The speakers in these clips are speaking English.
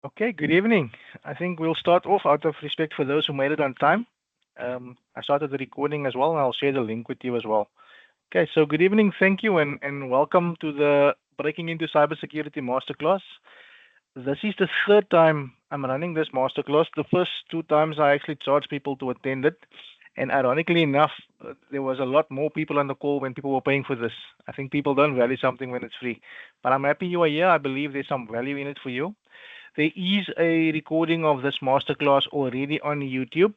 Okay, good evening. I think we'll start off out of respect for those who made it on time. I started the recording as well, and I'll share the link with you as well. Okay, so good evening, thank you, and welcome to the Breaking into Cybersecurity Masterclass. This is the third time I'm running this masterclass. The first two times I actually charged people to attend it, and ironically enough, there was a lot more people on the call when people were paying for this. I think people don't value something when it's free, but I'm happy you are here. I believe there's some value in it for you. There is a recording of this masterclass already on YouTube,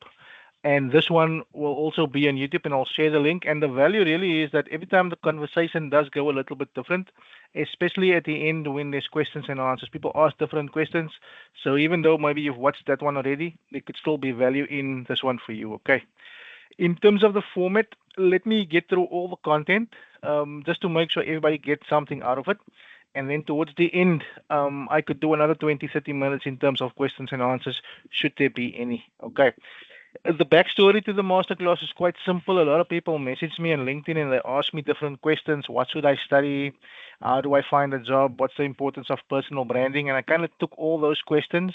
and this one will also be on YouTube, and I'll share the link. And the value really is that every time the conversation does go a little bit different, especially at the end when there's questions and answers, people ask different questions. So even though maybe you've watched that one already, there could still be value in this one for you. Okay. In terms of the format, let me get through all the content just to make sure everybody gets something out of it. And then towards the end, I could do another 20, 30 minutes in terms of questions and answers, should there be any. Okay. The backstory to the masterclass is quite simple. A lot of people message me on LinkedIn and they ask me different questions. What should I study? How do I find a job? What's the importance of personal branding? And I kind of took all those questions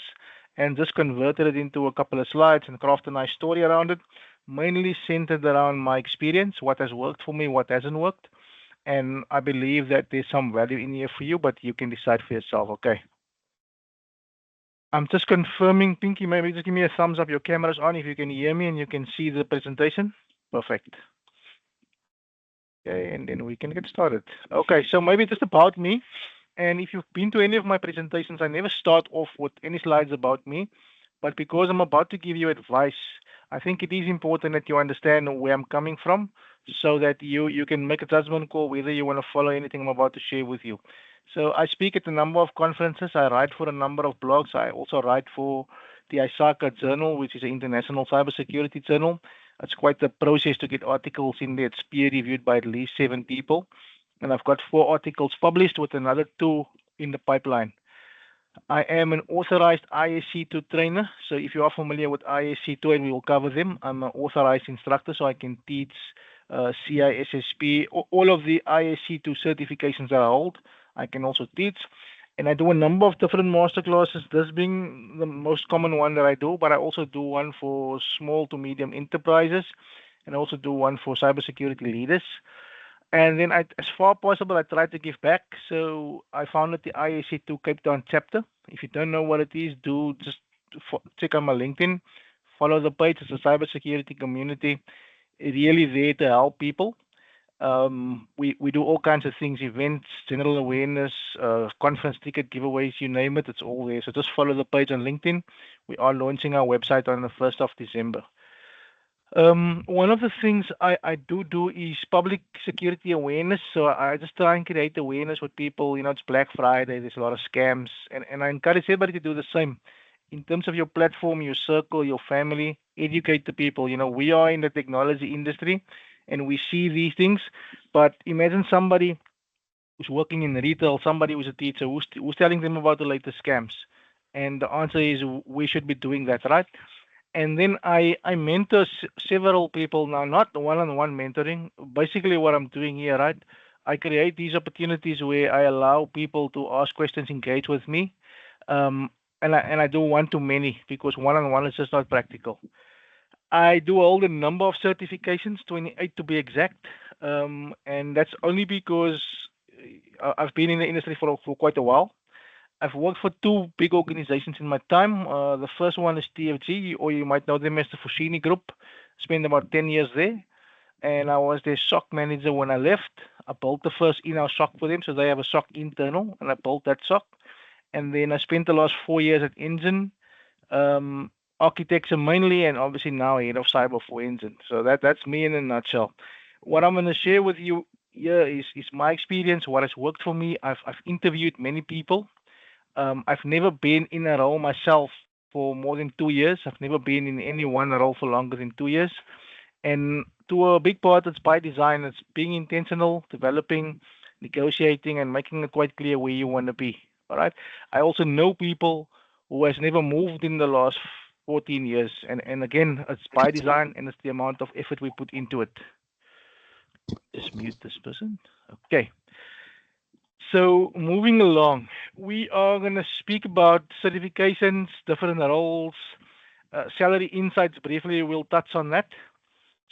and just converted it into a couple of slides and crafted a nice story around it, mainly centered around my experience, what has worked for me, what hasn't worked. And I believe that there's some value in here for you, but you can decide for yourself. Okay. I'm just confirming, Pinky, maybe just give me a thumbs up. Your camera's on if you can hear me and you can see the presentation. Perfect. Okay, and then we can get started. Okay, so maybe just about me. And if you've been to any of my presentations, I never start off with any slides about me. But because I'm about to give you advice, I think it is important that you understand where I'm coming from so that you can make a judgment call whether you want to follow anything I'm about to share with you. So I speak at a number of conferences. I write for a number of blogs. I also write for the ISACA Journal, which is an international cybersecurity journal. It's quite the process to get articles in there. It's peer reviewed by at least 7 people. And I've got 4 articles published with another 2 in the pipeline. I am an authorized ISC2 trainer. So if you are familiar with ISC2, and we will cover them, I'm an authorized instructor, so I can teach CISSP, all of the ISC2 certifications that I hold. I can also teach. And I do a number of different master classes, this being the most common one that I do, but I also do one for small to medium enterprises, and I also do one for cybersecurity leaders. And then, as far possible, I try to give back. So I founded the IAC2 Cape Town chapter. If you don't know what it is, do just check on my LinkedIn. Follow the page. It's a cybersecurity community. Really there to help people. We do all kinds of things, events, general awareness, conference ticket giveaways, you name it, it's all there. So just follow the page on LinkedIn. We are launching our website on the 1st of December. One of the things I do is public security awareness. So I just try and create awareness with people. You know, it's Black Friday, there's a lot of scams, and I encourage everybody to do the same. In terms of your platform, your circle, your family, educate the people. You know, we are in the technology industry and we see these things, but imagine somebody who's working in retail, somebody who's a teacher, who's telling them about the latest scams. And the answer is we should be doing that, right? And then I mentor several people now, not one-on-one mentoring. Basically, what I'm doing here, right? I create these opportunities where I allow people to ask questions, engage with me, and I do one to many because one-on-one is just not practical. I do hold a number of certifications, 28 to be exact, and that's only because I've been in the industry for quite a while. I've worked for 2 big organizations in my time. The first one is TFG, or you might know them as the Fushini Group. Spent about 10 years there, and I was their SOC manager when I left. I built the first in-house SOC for them, so they have a SOC internal, and I built that SOC. And then I spent the last 4 years at Engine, um, architecture mainly, and obviously now head of cyber for Engine. So that's me in a nutshell. What I'm going to share with you here is my experience, what has worked for me. I've interviewed many people. I've never been in a role myself for more than 2 years. I've never been in any one role for longer than 2 years. And to a big part, it's by design. It's being intentional, developing, negotiating, and making it quite clear where you want to be. All right. I also know people who has never moved in the last 14 years. And again, it's by design and it's the amount of effort we put into it. Just mute this person. Okay. So moving along, we are going to speak about certifications, different roles, salary insights. Briefly, we'll touch on that.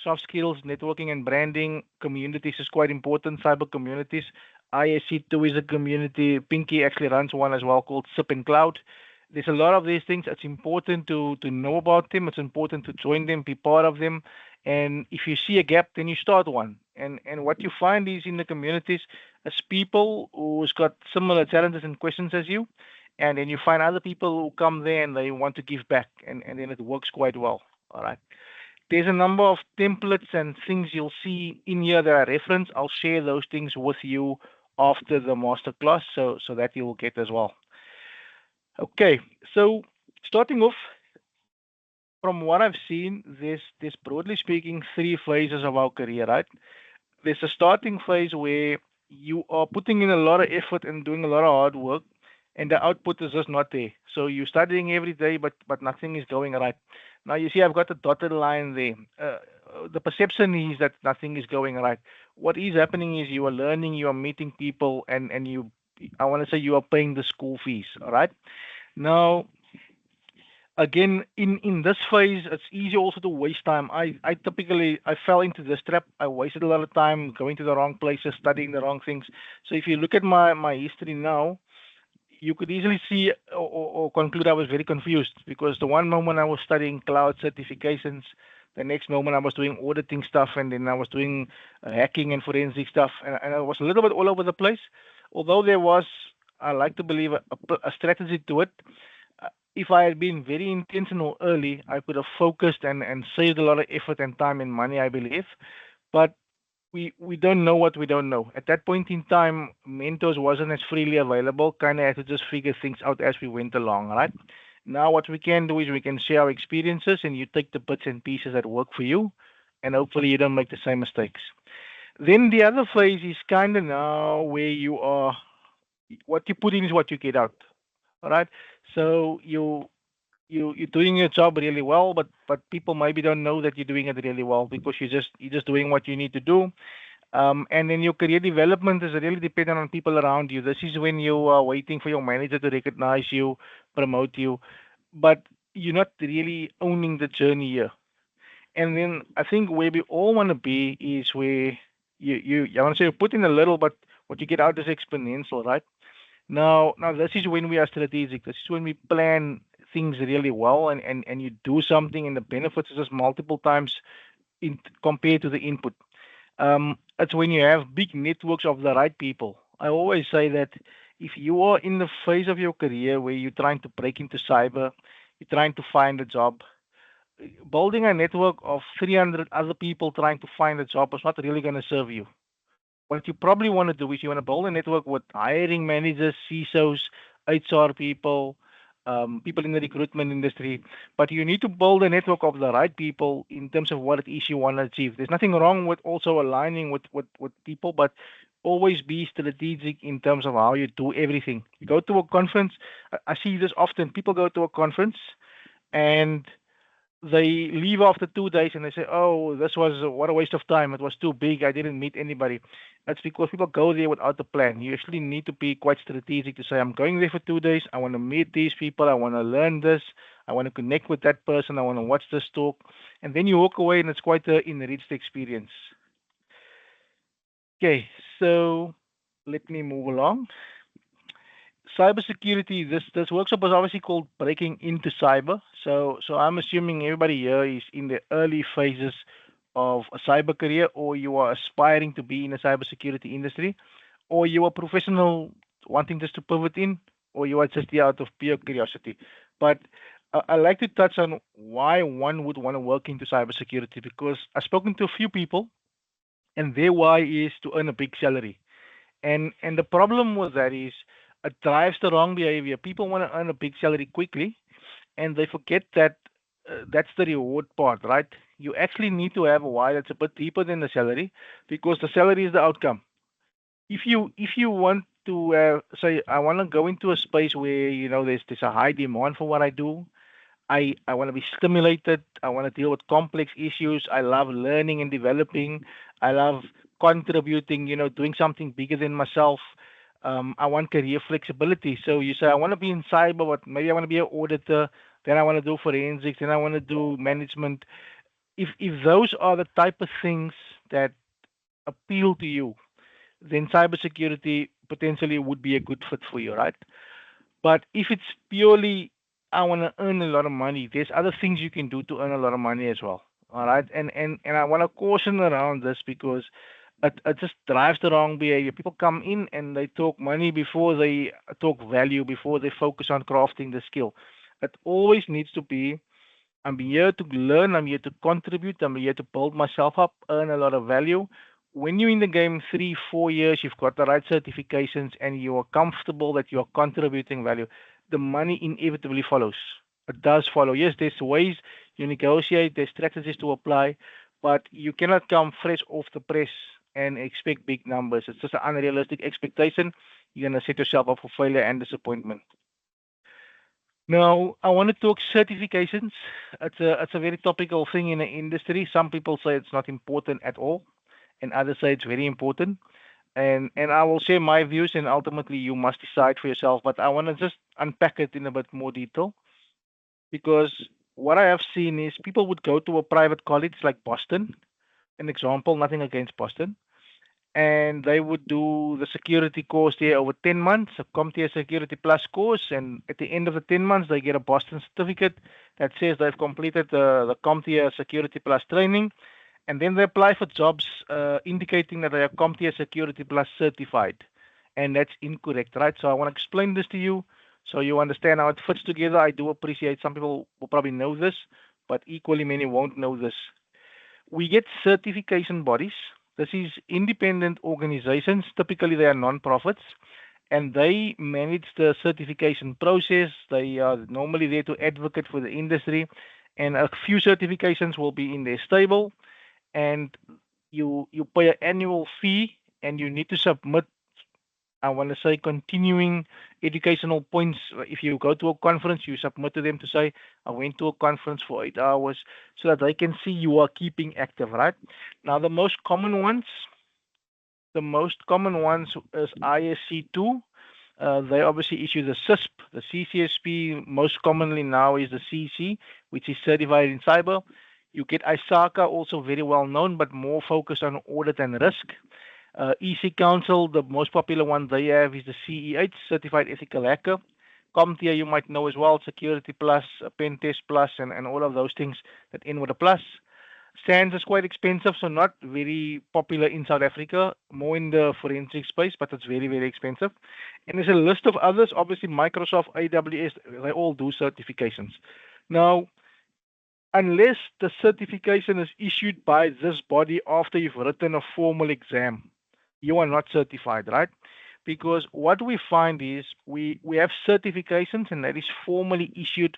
Soft skills, networking and branding, communities is quite important, cyber communities. ISC2 is a community. Pinky actually runs one as well called SIP and Cloud. There's a lot of these things. It's important to know about them. It's important to join them, be part of them. And if you see a gap, then you start one. And what you find is in the communities is people who's got similar challenges and questions as you. And then you find other people who come there and they want to give back. And then it works quite well. All right. There's a number of templates and things you'll see in here that I reference. I'll share those things with you after the masterclass so that you will get as well. Okay, so starting off, from what I've seen, there's broadly speaking three phases of our career, right? There's a starting phase where you are putting in a lot of effort and doing a lot of hard work, and the output is just not there. So you're studying every day, but nothing is going right. Now you see I've got a dotted line there. The perception is that nothing is going right. What is happening is you are learning, you are meeting people, and you, I want to say you are paying the school fees. All right. Now again, in this phase it's easy also to waste time. I typically I fell into this trap. I wasted a lot of time going to the wrong places, studying the wrong things. So if you look at my history now, you could easily see or conclude I was very confused because the one moment I was studying cloud certifications, the next moment I was doing auditing stuff, and then I was doing hacking and forensic stuff, and I was a little bit all over the place. Although there was, I like to believe, a strategy to it. If I had been very intentional early, I could have focused and saved a lot of effort and time and money, I believe. But we don't know what we don't know. At that point in time, mentors wasn't as freely available. Kind of had to just figure things out as we went along, right? Now what we can do is we can share our experiences, and you take the bits and pieces that work for you, and hopefully you don't make the same mistakes. Then the other phase is kind of now where you are. What you put in is what you get out. All right. So you're doing your job really well, but people maybe don't know that you're doing it really well because you're just doing what you need to do. And then your career development is really dependent on people around you. This is when you are waiting for your manager to recognize you, promote you, but you're not really owning the journey here. And then I think where we all want to be is where I want to say you put in a little, but what you get out is exponential, right? Now this is when we are strategic. This is when we plan things really well, and you do something, and the benefits is just multiple times in compared to the input. It's when you have big networks of the right people. I always say that if you are in the phase of your career where you're trying to break into cyber, you're trying to find a job, building a network of 300 other people trying to find a job is not really going to serve you. What you probably want to do is you want to build a network with hiring managers, CISOs, HR people, people in the recruitment industry. But you need to build a network of the right people in terms of what it is you want to achieve. There's nothing wrong with also aligning with people, but always be strategic in terms of how you do everything. You go to a conference, I see this often. People go to a conference and they leave after 2 days and they say, "Oh, this was what a waste of time. It was too big. I didn't meet anybody." That's because people go there without a plan. You actually need to be quite strategic to say, "I'm going there for 2 days. I want to meet these people. I want to learn this. I want to connect with that person. I want to watch this talk," and then you walk away, and it's quite an enriched experience. Okay, so let me move along. Cybersecurity. This workshop was obviously called Breaking into Cyber. So I'm assuming everybody here is in the early phases of a cyber career, or you are aspiring to be in the cybersecurity industry, or you are professional wanting just to pivot in, or you are just here out of pure curiosity. But I like to touch on why one would want to work into cybersecurity because I've spoken to a few people, and their why is to earn a big salary. And the problem with that is it drives the wrong behavior. People want to earn a big salary quickly, and they forget that that's the reward part, right? You actually need to have a why that's a bit deeper than the salary, because the salary is the outcome. If you want to say I want to go into a space where there's a high demand for what I do, I want to be stimulated. I want to deal with complex issues. I love learning and developing. I love contributing, doing something bigger than myself. I want career flexibility. So you say, I want to be in cyber, but maybe I want to be an auditor, then I want to do forensics, then I want to do management. If those are the type of things that appeal to you, then cybersecurity potentially would be a good fit for you, right? But if it's purely I want to earn a lot of money, there's other things you can do to earn a lot of money as well. All right, and I want to caution around this because it just drives the wrong behavior. People come in and they talk money before they talk value, before they focus on crafting the skill. It always needs to be I'm here to learn, I'm here to contribute, I'm here to build myself up, earn a lot of value. When you're in the game 3, 4 years, you've got the right certifications and you are comfortable that you are contributing value, the money inevitably follows. It does follow. Yes, there's ways you negotiate, there's strategies to apply, but you cannot come fresh off the press and expect big numbers. It's just an unrealistic expectation. You're going to set yourself up for failure and disappointment. Now, I want to talk certifications. It's a very topical thing in the industry. Some people say it's not important at all, and others say it's very important. And I will share my views, and ultimately you must decide for yourself. But I want to just unpack it in a bit more detail because what I have seen is people would go to a private college like Boston, an example, nothing against Boston, and they would do the security course there over 10 months, a CompTIA Security Plus course, and at the end of the 10 months, they get a Boston certificate that says they've completed the CompTIA Security Plus training, and then they apply for jobs indicating that they are CompTIA Security Plus certified, and that's incorrect, right? So I want to explain this to you so you understand how it fits together. I do appreciate some people will probably know this, but equally many won't know this. We get certification bodies. This is independent organizations. Typically, they are non-profits, and they manage the certification process. They are normally there to advocate for the industry, and a few certifications will be in their stable. And you pay an annual fee, and you need to submit. I want to say continuing educational points. If you go to a conference, you submit to them to say, I went to a conference for 8 hours so that they can see you are keeping active, right? Now, the most common ones is ISC2. They obviously issue the CISP, the CCSP. Most commonly now is the CC, which is certified in cyber. You get ISACA, also very well known, but more focused on audit and risk. EC Council, the most popular one they have is the CEH, Certified Ethical Hacker. CompTIA, you might know as well, Security Plus, Pentest Plus, and all of those things that end with a plus. SANS is quite expensive, so not very popular in South Africa, more in the forensic space, but it's very, very expensive. And there's a list of others, obviously Microsoft, AWS, they all do certifications. Now, unless the certification is issued by this body after you've written a formal exam, you are not certified, right? Because what we find is we have certifications and that is formally issued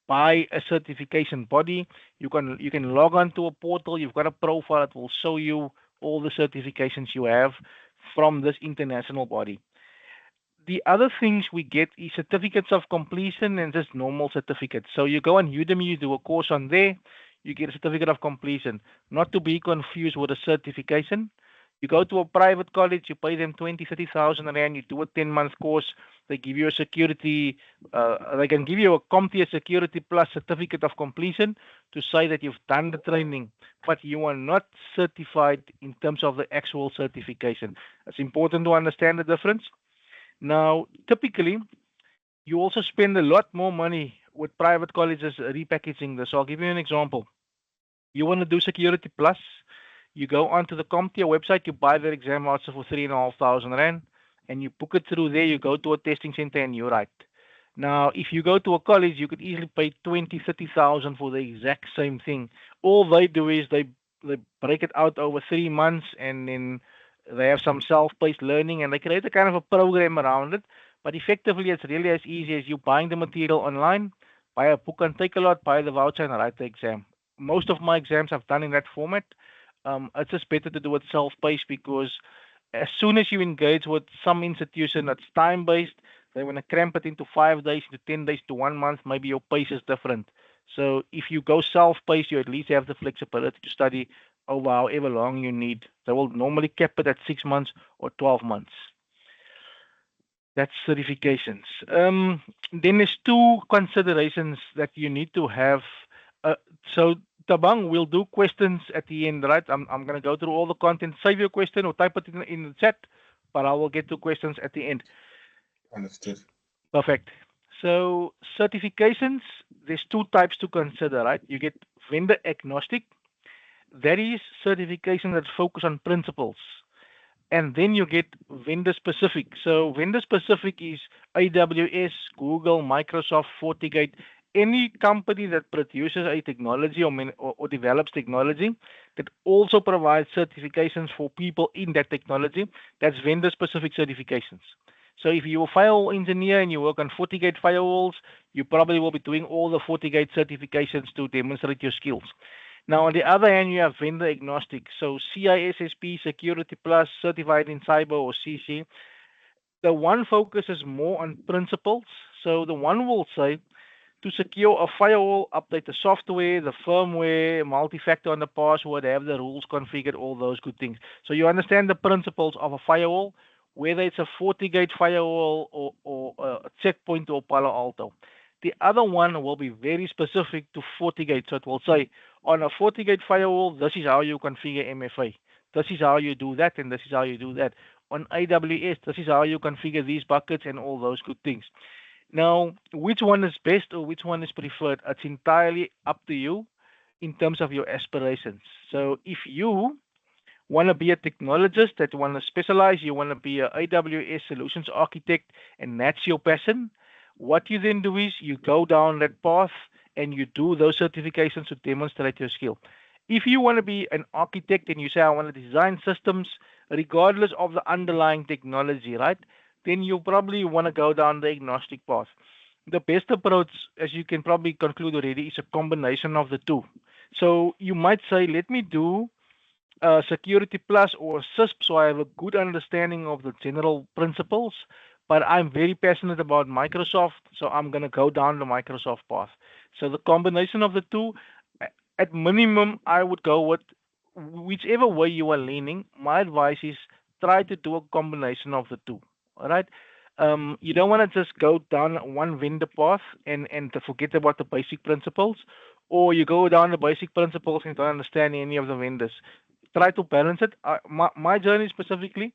by a certification body. You can log on to a portal, you've got a profile that will show you all the certifications you have from this international body. The other things we get is certificates of completion and just normal certificates. So you go on Udemy, you do a course on there, you get a certificate of completion, not to be confused with a certification. You go to a private college, you pay them 20, 30,000 rand, you do a 10-month course, they give you a security, they can give you a CompTIA Security Plus certificate of completion to say that you've done the training, but you are not certified in terms of the actual certification. It's important to understand the difference. Now, typically, you also spend a lot more money with private colleges repackaging this. So I'll give you an example. You want to do Security Plus, you go onto the CompTIA website, you buy their exam voucher for 3,500 rand, and you book it through there. You go to a testing center and you write. Now, if you go to a college, you could easily pay 20, 30,000 for the exact same thing. All they do is they break it out over 3 months, and then they have some self-paced learning, and they create a kind of a program around it. But effectively, it's really as easy as you buying the material online, buy a book and take a lot, buy the voucher and write the exam. Most of my exams I've done in that format. It's just better to do it self-paced because as soon as you engage with some institution that's time-based, they want to cramp it into 5 days, into 10 days, to 1 month. Maybe your pace is different. So if you go self-paced, you at least have the flexibility to study over however long you need. They will normally cap it at 6 months or 12 months. That's certifications. Then there's two considerations that you need to have. Uh, so Tabang will do questions at the end, right? I'm gonna go through all the content. Save your question or type it in the chat, but I will get to questions at the end. Understood. Perfect. So certifications, there's two types to consider, right? You get vendor agnostic. That is certification that focus on principles. And then you get vendor specific. So vendor specific is AWS, Google, Microsoft, FortiGate, any company that produces a technology or develops technology that also provides certifications for people in that technology. That's vendor specific certifications. So if you're a firewall engineer and you work on FortiGate firewalls, you probably will be doing all the FortiGate certifications to demonstrate your skills. Now, on the other hand, you have vendor agnostic. So CISSP, Security Plus, Certified in Cyber or CC. The one focuses more on principles. So the one will say to secure a firewall, update the software, the firmware, multi-factor on the password, have the rules configured, all those good things. So you understand the principles of a firewall, whether it's a FortiGate firewall or a Checkpoint or Palo Alto. The other one will be very specific to FortiGate. So it will say on a FortiGate firewall, this is how you configure MFA. This is how you do that, and this is how you do that. On AWS, this is how you configure these buckets and all those good things. Now, which one is best or which one is preferred? It's entirely up to you in terms of your aspirations. So, if you want to be a technologist, that want to specialize, you want to be a AWS solutions architect, and that's your passion, what you then do is you go down that path and you do those certifications to demonstrate your skill. If you want to be an architect and you say, I want to design systems regardless of the underlying technology, right? Then you probably want to go down the agnostic path. The best approach, as you can probably conclude already, is a combination of the two. So you might say, let me do Security Plus or CISP, so I have a good understanding of the general principles. But I'm very passionate about Microsoft, so I'm going to go down the Microsoft path. So the combination of the two, at minimum, I would go with whichever way you are leaning. My advice is try to do a combination of the two. All right. You don't want to just go down one vendor path and to forget about the basic principles, or you go down the basic principles and don't understand any of the vendors. Try to balance it. My journey specifically,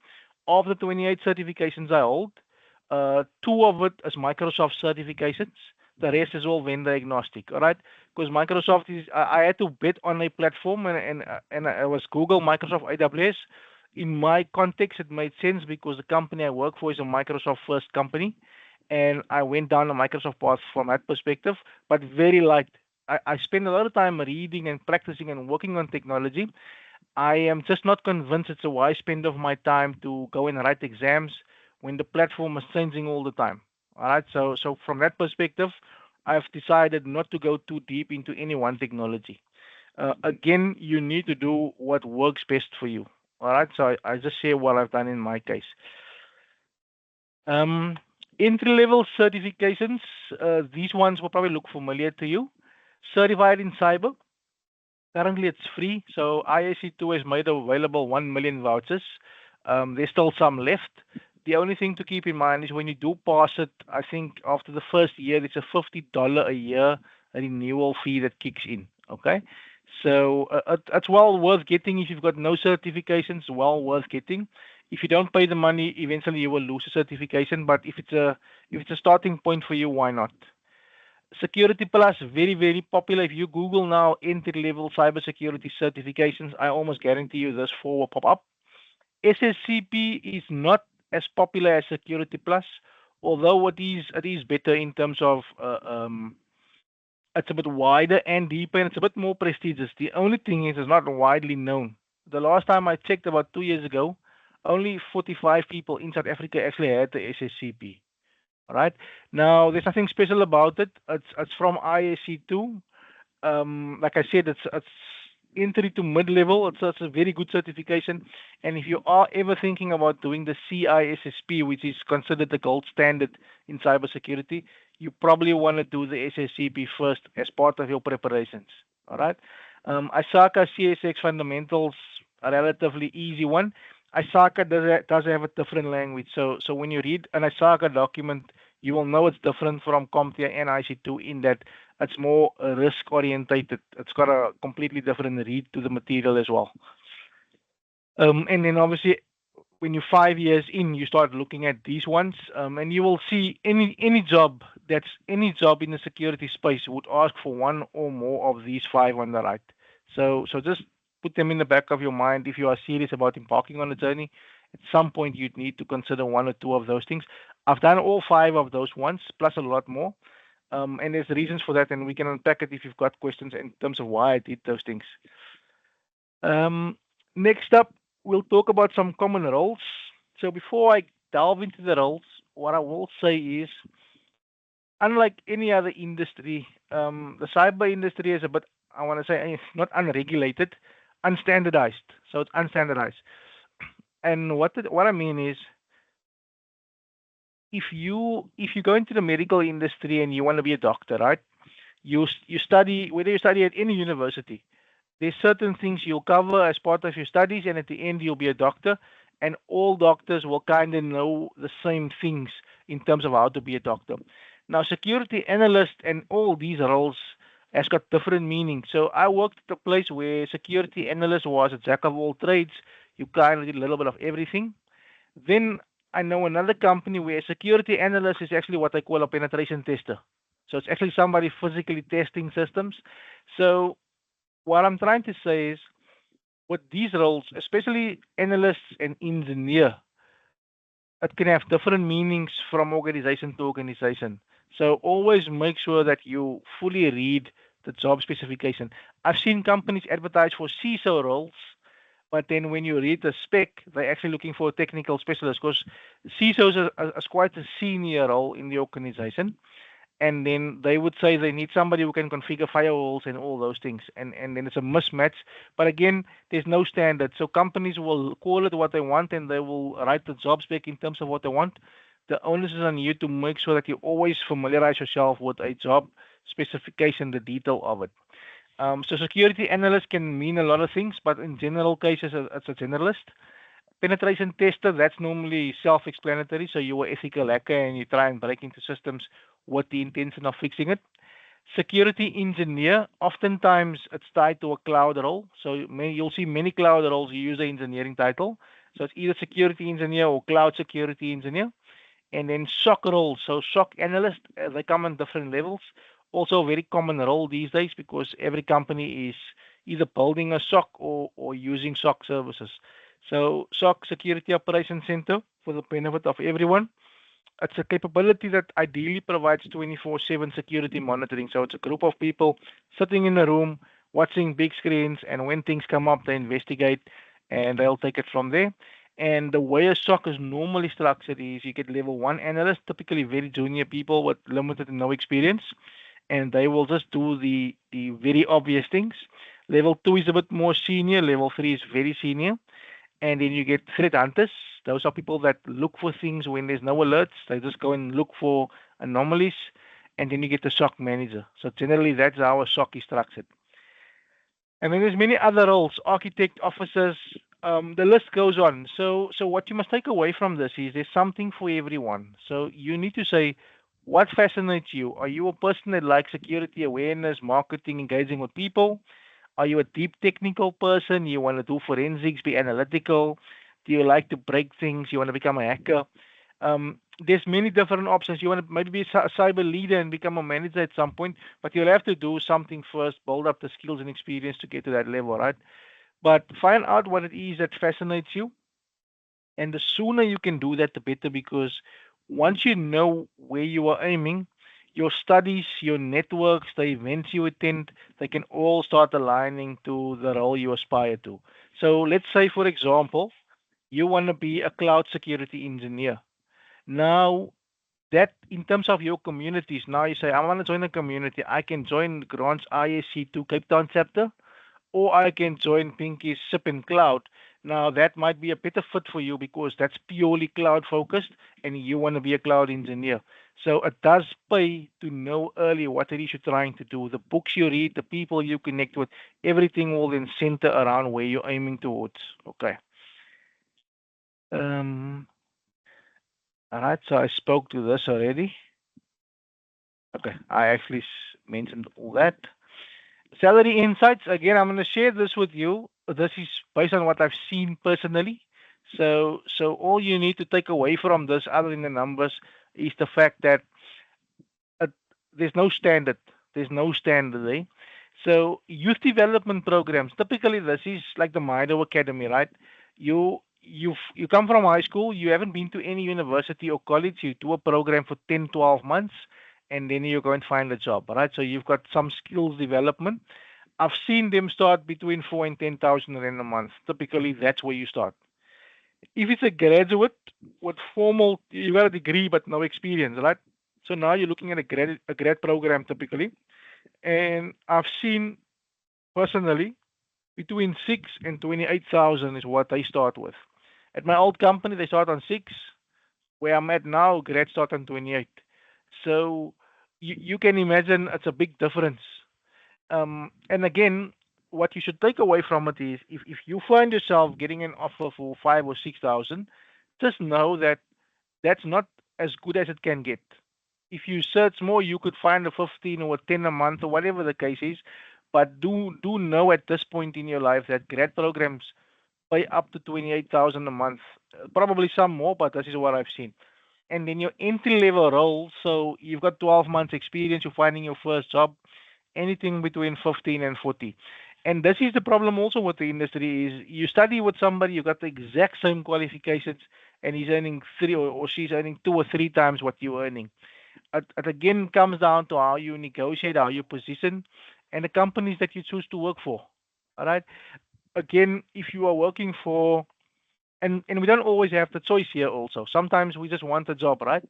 of the 28 certifications I hold, two of it is Microsoft certifications. The rest is all vendor agnostic. All right, because Microsoft is, I had to bet on a platform, and it was Google, Microsoft, AWS. In my context, it made sense because the company I work for is a Microsoft first company, and I went down the Microsoft path from that perspective. But very light. I spend a lot of time reading and practicing and working on technology. I am just not convinced it's a wise spend of my time to go and write exams when the platform is changing all the time. All right. So from that perspective, I've decided not to go too deep into any one technology. Again, you need to do what works best for you. All right. So I just share what I've done in my case. Um, Entry level certifications, these ones will probably look familiar to you. Certified in cyber, currently it's free. So IAC2 has made available 1 million vouchers. There's still some left. The only thing to keep in mind is when you do pass it, I think after the first year, it's a $50 a year renewal fee that kicks in. Okay. So it's well worth getting if you've got no certifications, well worth getting. If you don't pay the money, eventually you will lose a certification. But if it's a starting point for you, why not? Security Plus, very, very popular. If you Google now entry level cybersecurity certifications, I almost guarantee you this four will pop up. SSCP is not as popular as Security Plus, although it is better in terms of it's a bit wider and deeper and it's a bit more prestigious. The only thing is it's not widely known. The last time I checked about 2 years ago, only 45 people in South Africa actually had the SSCP. All right. Now, there's nothing special about it. It's from ISC2. Like I said, it's entry to mid level. It's a very good certification. And if you are ever thinking about doing the CISSP, which is considered the gold standard in cybersecurity, you probably want to do the SSCP first as part of your preparations. All right. ISACA CSX fundamentals, a relatively easy one. ISACA does have a different language. So when you read an ISACA document, you will know it's different from CompTIA and IC2 in that it's more risk orientated. It's got a completely different read to the material as well. And then obviously when you're 5 years in, you start looking at these ones, and you will see any job in the security space would ask for one or more of these five on the right. So just put them in the back of your mind if you are serious about embarking on a journey. At some point, you'd need to consider one or two of those things. I've done all five of those once, plus a lot more. And there's reasons for that, and we can unpack it if you've got questions in terms of why I did those things. Um, Next up, we'll talk about some common roles. So before I delve into the roles, what I will say is, unlike any other industry, the cyber industry is a bit, I want to say, not unregulated, unstandardized. So it's unstandardized. And what I mean is, if you go into the medical industry and you want to be a doctor, right? You study whether you study at any university. There's certain things you'll cover as part of your studies, and at the end you'll be a doctor. And all doctors will kind of know the same things in terms of how to be a doctor. Now, security analyst and all these roles has got different meanings. So I worked at a place where security analyst was a jack of all trades. You kind of did a little bit of everything. Then I know another company where security analyst is actually what I call a penetration tester. So it's actually somebody physically testing systems. So what I'm trying to say is, with these roles, especially analysts and engineer, it can have different meanings from organization to organization. So always make sure that you fully read the job specification. I've seen companies advertise for CISO roles, but then when you read the spec, they're actually looking for a technical specialist because CISO is quite a senior role in the organization, and then they would say they need somebody who can configure firewalls and all those things, and then it's a mismatch. But again, there's no standard, so companies will call it what they want and they will write the job spec in terms of what they want. The onus is on you to make sure that you always familiarize yourself with a job specification, the detail of it. So security analyst can mean a lot of things, but in general cases, it's a generalist. Penetration tester, that's normally self-explanatory. So you're an ethical hacker and you try and break into systems with the intention of fixing it. Security engineer, oftentimes it's tied to a cloud role. So you'll see many cloud roles use the engineering title. So it's either security engineer or cloud security engineer. And then SOC roles, so SOC analyst, they come in different levels. Also a very common role these days because every company is either building a SOC or using SOC services. So SOC, Security Operations Center, for the benefit of everyone, it's a capability that ideally provides 24/7 security monitoring. So it's a group of people sitting in a room watching big screens, and when things come up, they investigate and they'll take it from there. And the way a SOC is normally structured is you get level one analysts, typically very junior people with limited and no experience, and they will just do the very obvious things. Level two is a bit more senior, level three is very senior, and then you get threat hunters. Those are people that look for things when there's no alerts. They just go and look for anomalies. And then you get the SOC manager. So generally, that's how a SOC is structured. And then there's many other roles, architect, officers. The list goes on. So what you must take away from this is there's something for everyone. So you need to say, what fascinates you? Are you a person that likes security awareness, marketing, engaging with people? Are you a deep technical person? You want to do forensics, be analytical? Do you like to break things? You want to become a hacker? There's many different options. You want to maybe be a cyber leader and become a manager at some point, but you'll have to do something first, build up the skills and experience to get to that level, right? But find out what it is that fascinates you, and the sooner you can do that, the better, because once you know where you are aiming, your studies, your networks, the events you attend, they can all start aligning to the role you aspire to. So let's say, for example, you want to be a cloud security engineer. Now, that in terms of your communities, now you say, I want to join a community. I can join Grant's ISC2 Cape Town chapter, or I can join Pinky's SIP in Cloud. Now, that might be a better fit for you because that's purely cloud focused and you want to be a cloud engineer. So it does pay to know early what it is you're trying to do. The books you read, the people you connect with, everything will then center around where you're aiming towards. Okay. Um, all right, so I spoke to this already. Okay, I actually mentioned all that. Salary insights. Again, I'm going to share this with you. This is based on what I've seen personally. So all you need to take away from this, other than the numbers, is the fact that uh, there's no standard. There's no standard, eh? So youth development programs. Typically, this is like the Mido Academy, right? You come from high school. You haven't been to any university or college. You do a program for 10, 12 months, and then you go and find a job, right? So you've got some skills development. I've seen them start between 4 and 10,000 rand a month. Typically, that's where you start. If it's a graduate with formal, you got a degree but no experience, right? So now you're looking at a grad program typically, and I've seen personally between 6 and 28,000 is what they start with. At my old company, they start on 6. Where I'm at now, grad start on 28. So you can imagine it's a big difference. And again, what you should take away from it is if you find yourself getting an offer for 5 or 6,000, just know that that's not as good as it can get. If you search more, you could find a 15 or a 10 a month or whatever the case is. But do know at this point in your life that grad programs pay up to 28,000 a month. Probably some more, but this is what I've seen. And then your entry level role, so you've got 12 months experience, you're finding your first job, anything between 15 and 40. And this is the problem also with the industry is you study with somebody, you got the exact same qualifications, and he's earning three or she's earning 2 or 3 times what you're earning. It again comes down to how you negotiate, how you position, and the companies that you choose to work for. All right. Again, if you are working for and we don't always have the choice here also. Sometimes we just want a job, right?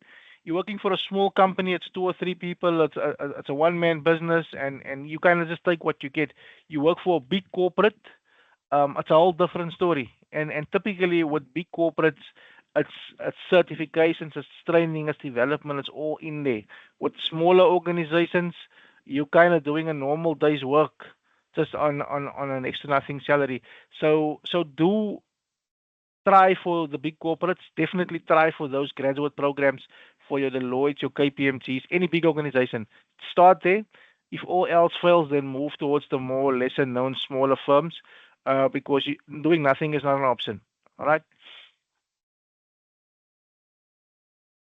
You're working for a small company, it's 2 or 3 people, it's a one-man business, and you kind of just take what you get. You work for a big corporate, it's a whole different story. And typically with big corporates, it's certifications, it's training, it's development, it's all in there. With smaller organizations, you're kind of doing a normal day's work just on an extra nothing salary. So do try for the big corporates. Definitely try for those graduate programs for your Deloitte, your KPMGs, any big organization. Start there. If all else fails, then move towards the more lesser known, smaller firms because doing nothing is not an option. All right.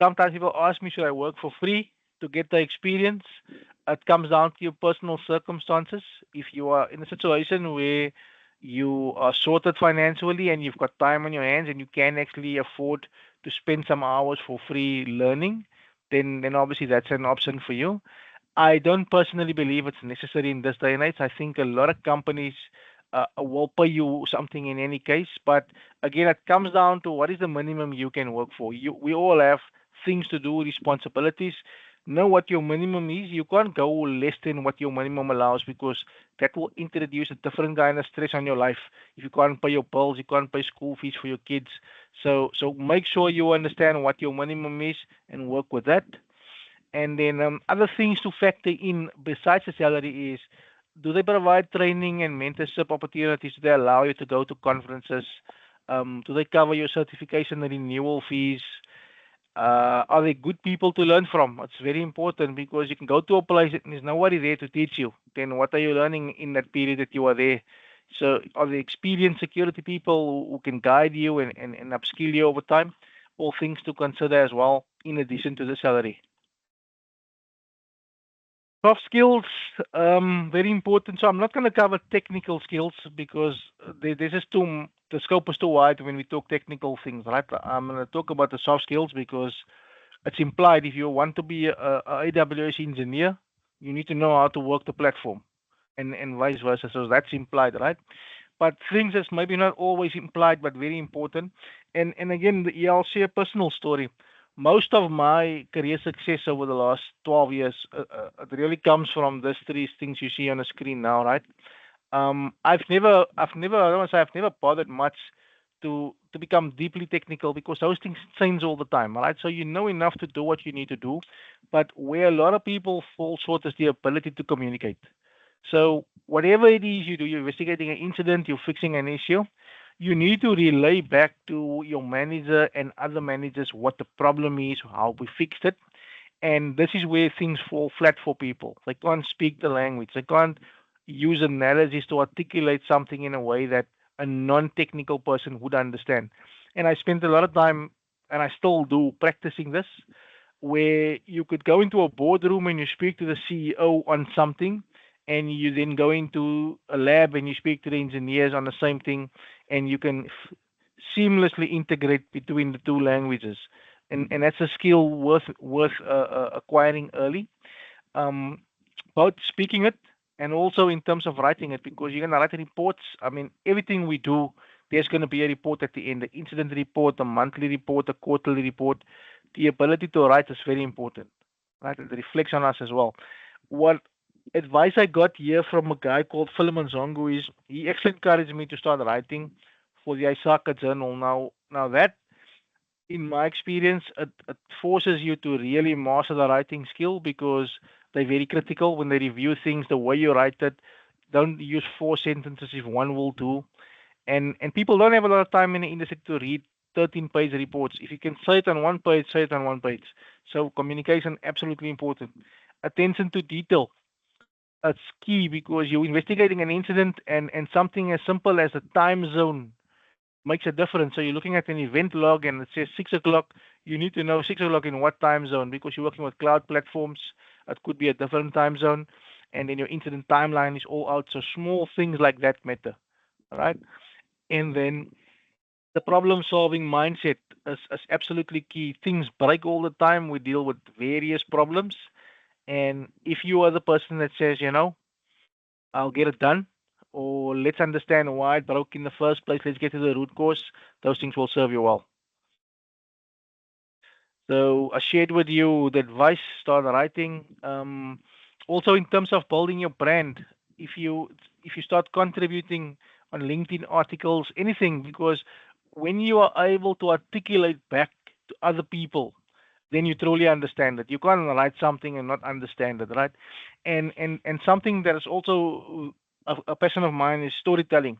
Sometimes people ask me, should I work for free to get the experience? It comes down to your personal circumstances. If you are in a situation where you are sorted financially and you've got time on your hands and you can actually afford to spend some hours for free learning, then obviously that's an option for you. I don't personally believe it's necessary in this day and age. I think a lot of companies will pay you something in any case, but again, it comes down to what is the minimum you can work for. We all have things to do, responsibilities. Know what your minimum is. You can't go less than what your minimum allows because that will introduce a different kind of stress on your life. If you can't pay your bills, you can't pay school fees for your kids. So make sure you understand what your minimum is and work with that. And then other things to factor in besides the salary is, do they provide training and mentorship opportunities? Do they allow you to go to conferences? Do they cover your certification and renewal fees? Are they good people to learn from? It's very important because you can go to a place and there's nobody there to teach you. Then what are you learning in that period that you are there? So are they experienced security people who can guide you and upskill you over time? All things to consider as well, in addition to the salary. Soft skills, very important. So I'm not going to cover technical skills because this is the scope is too wide when we talk technical things, right? I'm going to talk about the soft skills because it's implied if you want to be a AWS engineer, you need to know how to work the platform and vice versa. So that's implied, right? But things that's maybe not always implied but very important. And again, I'll share a personal story. Most of my career success over the last 12 years, it really comes from these three things you see on the screen now, right? I don't want to say I've never bothered much to become deeply technical because those things change all the time, right? So you know enough to do what you need to do, but where a lot of people fall short is the ability to communicate. So whatever it is you do, you're investigating an incident, you're fixing an issue, You need to relay back to your manager and other managers what the problem is, how we fixed it, and this is where things fall flat for people. They can't speak the language. They can't use analogies to articulate something in a way that a non-technical person would understand. And I spent a lot of time, and I still do, practicing this, where you could go into a boardroom and you speak to the CEO on something, and you then go into a lab and you speak to the engineers on the same thing, and you can seamlessly integrate between the two languages, and that's a skill worth acquiring early. Um, Both speaking it and also in terms of writing it, because you're gonna write reports. I mean, everything we do, there's gonna be a report at the end, the incident report, the monthly report, the quarterly report. The ability to write is very important, right? It reflects on us as well. What advice I got here from a guy called Philemon Zongo is he actually encouraged me to start writing for the Isaka Journal. Now that in my experience, it forces you to really master the writing skill because they're very critical when they review things. The way you write it, don't use four sentences if one will do. And people don't have a lot of time in the industry to read 13-page reports. If you can say it on one page, say it on one page. So communication absolutely important. Attention to detail. It's key because you're investigating an incident and something as simple as a time zone makes a difference. So you're looking at an event log and it says 6 o'clock. You need to know 6 o'clock in what time zone because you're working with cloud platforms. It could be a different time zone. And then your incident timeline is all out. So small things like that matter. All right. And then the problem solving mindset is absolutely key. Things break all the time. We deal with various problems. And if you are the person that says, I'll get it done, or let's understand why it broke in the first place, let's get to the root cause, those things will serve you well. So I shared with you the advice, start writing. Also in terms of building your brand, if you if you start contributing on LinkedIn articles, anything, because when you are able to articulate back to other people, then you truly understand it. You can't write something and not understand it, right? And something that is also a passion of mine is storytelling.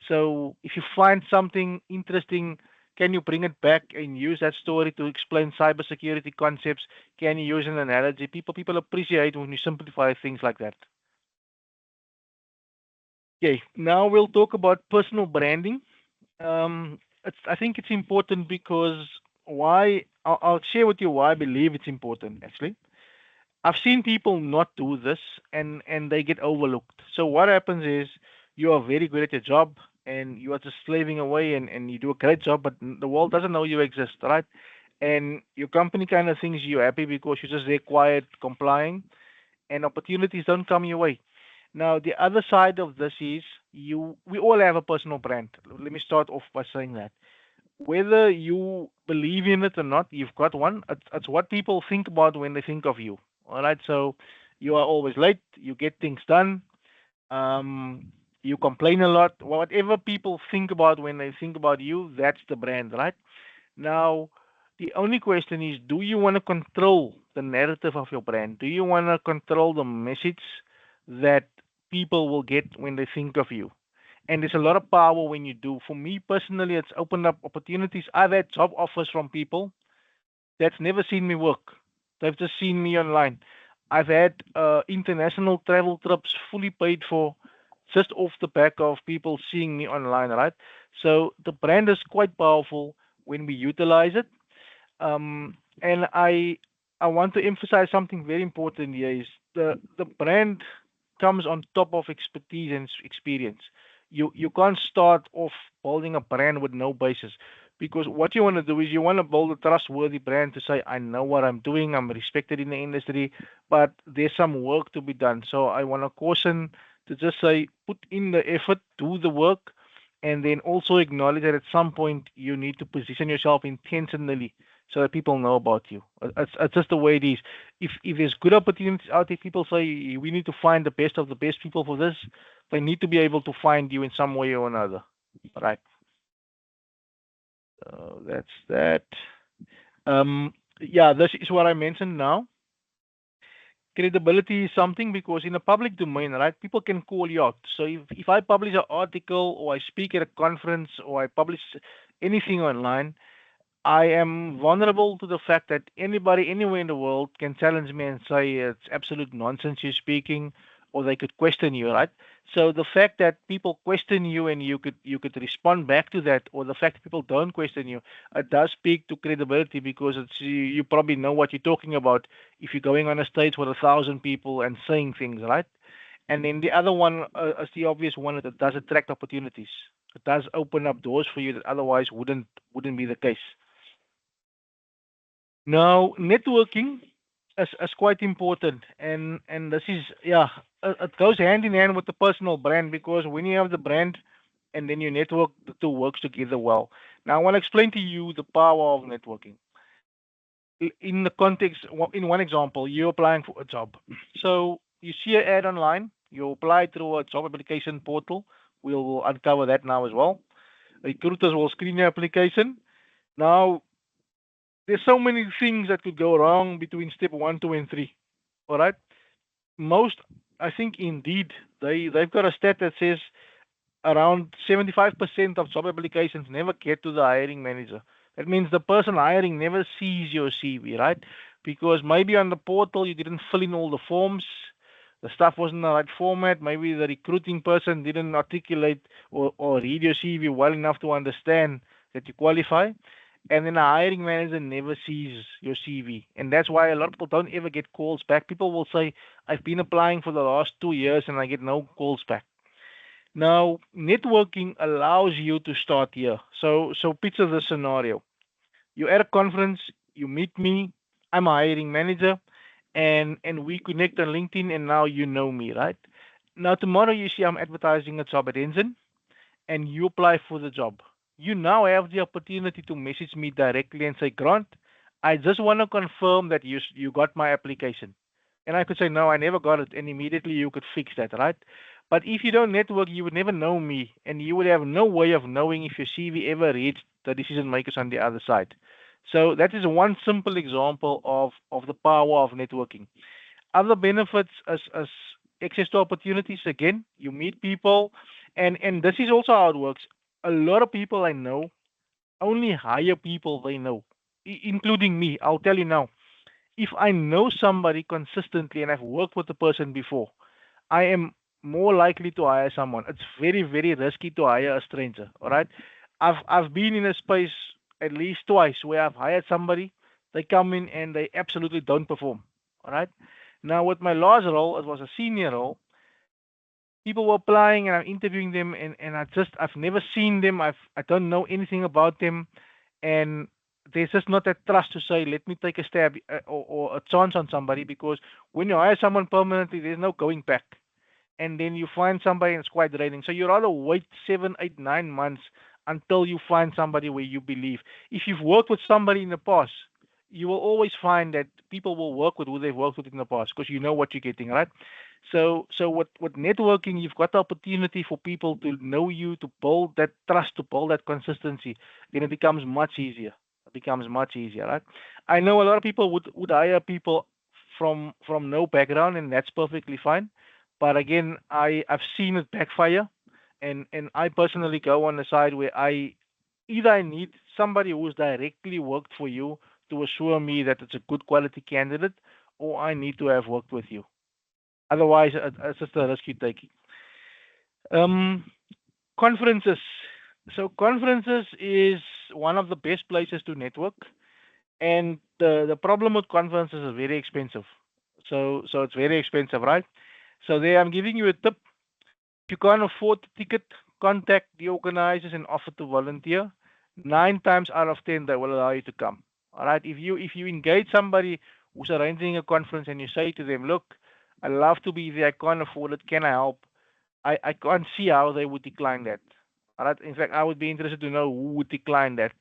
So if you find something interesting, can you bring it back and use that story to explain cybersecurity concepts? Can you use an analogy? People appreciate when you simplify things like that. Okay, now we'll talk about personal branding. I think it's important because why? I'll share with you why I believe it's important. Actually, I've seen people not do this and they get overlooked. So what happens is you are very good at your job and you are just slaving away and you do a great job, but the world doesn't know you exist, right? And your company kind of thinks you're happy because you're just there quiet, complying, and opportunities don't come your way. Now, the other side of this is we all have a personal brand. Let me start off by saying that. Whether you believe in it or not, you've got one. It's what people think about when they think of you. All right. So you are always late. You get things done. Um, you complain a lot. Whatever people think about when they think about you, that's the brand, right? Now, the only question is, do you want to control the narrative of your brand? Do you want to control the message that people will get when they think of you? And there's a lot of power when you do. For me personally, it's opened up opportunities. I've had job offers from people that's never seen me work. They've just seen me online. I've had international travel trips fully paid for just off the back of people seeing me online, right? So the brand is quite powerful when we utilize it. And I want to emphasize something very important here is the brand comes on top of expertise and experience. You can't start off building a brand with no basis because what you want to do is you want to build a trustworthy brand to say I know what I'm doing, I'm respected in the industry, but there's some work to be done. So I want to caution to just say put in the effort, do the work, and then also acknowledge that at some point you need to position yourself intentionally so that people know about you. It's just the way it is. If there's good opportunities out there, people say we need to find the best of the best people for this. They need to be able to find you in some way or another. Right. That's that. Yeah, this is what I mentioned now. Credibility is something because in a public domain, right, people can call you out. So if I publish an article or I speak at a conference or I publish anything online, I am vulnerable to the fact that anybody anywhere in the world can challenge me and say it's absolute nonsense you're speaking, or they could question you, right? So the fact that people question you and you could respond back to that, or the fact that people don't question you, it does speak to credibility because you probably know what you're talking about if you're going on a stage with 1,000 people and saying things, right? And then the other one is the obvious one that it does attract opportunities. It does open up doors for you that otherwise wouldn't be the case. Now, networking is quite important, and this is yeah, it goes hand in hand with the personal brand because when you have the brand and then you network, the two works together well. Now, I want to explain to you the power of networking. In the context, in one example, you're applying for a job. So you see an ad online, you apply through a job application portal. We'll uncover that now as well. Recruiters will screen your application. Now, there's so many things that could go wrong between step one, two, and three. All right. Most, I think, indeed, they've got a stat that says around 75% of job applications never get to the hiring manager. That means the person hiring never sees your CV, right? Because maybe on the portal you didn't fill in all the forms, the stuff wasn't in the right format, maybe the recruiting person didn't articulate or read your CV well enough to understand that you qualify. And then a hiring manager never sees your CV. And that's why a lot of people don't ever get calls back. People will say, I've been applying for the last 2 years and I get no calls back. Now, networking allows you to start here. So picture the scenario. You're at a conference, you meet me, I'm a hiring manager, and we connect on LinkedIn, and now you know me, right? Now, tomorrow you see I'm advertising a job at Ensign, and you apply for the job. You now have the opportunity to message me directly and say, Grant, I just want to confirm that you got my application. And I could say, no, I never got it. And immediately you could fix that, right? But if you don't network, you would never know me. And you would have no way of knowing if your CV ever reached the decision makers on the other side. So that is one simple example of the power of networking. Other benefits as access to opportunities. Again, you meet people, and this is also how it works. A lot of people I know only hire people they know, including me. I'll tell you now. If I know somebody consistently and I've worked with the person before, I am more likely to hire someone. It's very, very risky to hire a stranger. All right. I've been in a space at least twice where I've hired somebody, they come in and they absolutely don't perform. All right. Now with my last role, it was a senior role. People were applying and I'm interviewing them and I've never seen them. I don't know anything about them, and there's just not that trust to say, let me take a stab or a chance on somebody, because when you hire someone permanently, there's no going back, and then you find somebody and it's quite draining. So you rather wait 7, 8, 9 months until you find somebody where you believe. If you've worked with somebody in the past, you will always find that people will work with who they've worked with in the past because you know what you're getting, right? So with networking, you've got the opportunity for people to know you, to build that trust, to build that consistency. Then it becomes much easier. It becomes much easier, right? I know a lot of people would hire people from no background, and that's perfectly fine. But again, I've seen it backfire, and I personally go on the side where either I need somebody who's directly worked for you to assure me that it's a good quality candidate, or I need to have worked with you. Otherwise, it's just a risk you're taking. Um, Conferences. So conferences is one of the best places to network, and the problem with conferences is very expensive. So it's very expensive, right? So there, I'm giving you a tip. If you can't afford the ticket, contact the organizers and offer to volunteer. 9 times out of 10, they will allow you to come. All right. If you engage somebody who's arranging a conference and you say to them, "Look, I love to be there. I can't afford it. Can I help?" I can't see how they would decline that. All right. In fact, I would be interested to know who would decline that.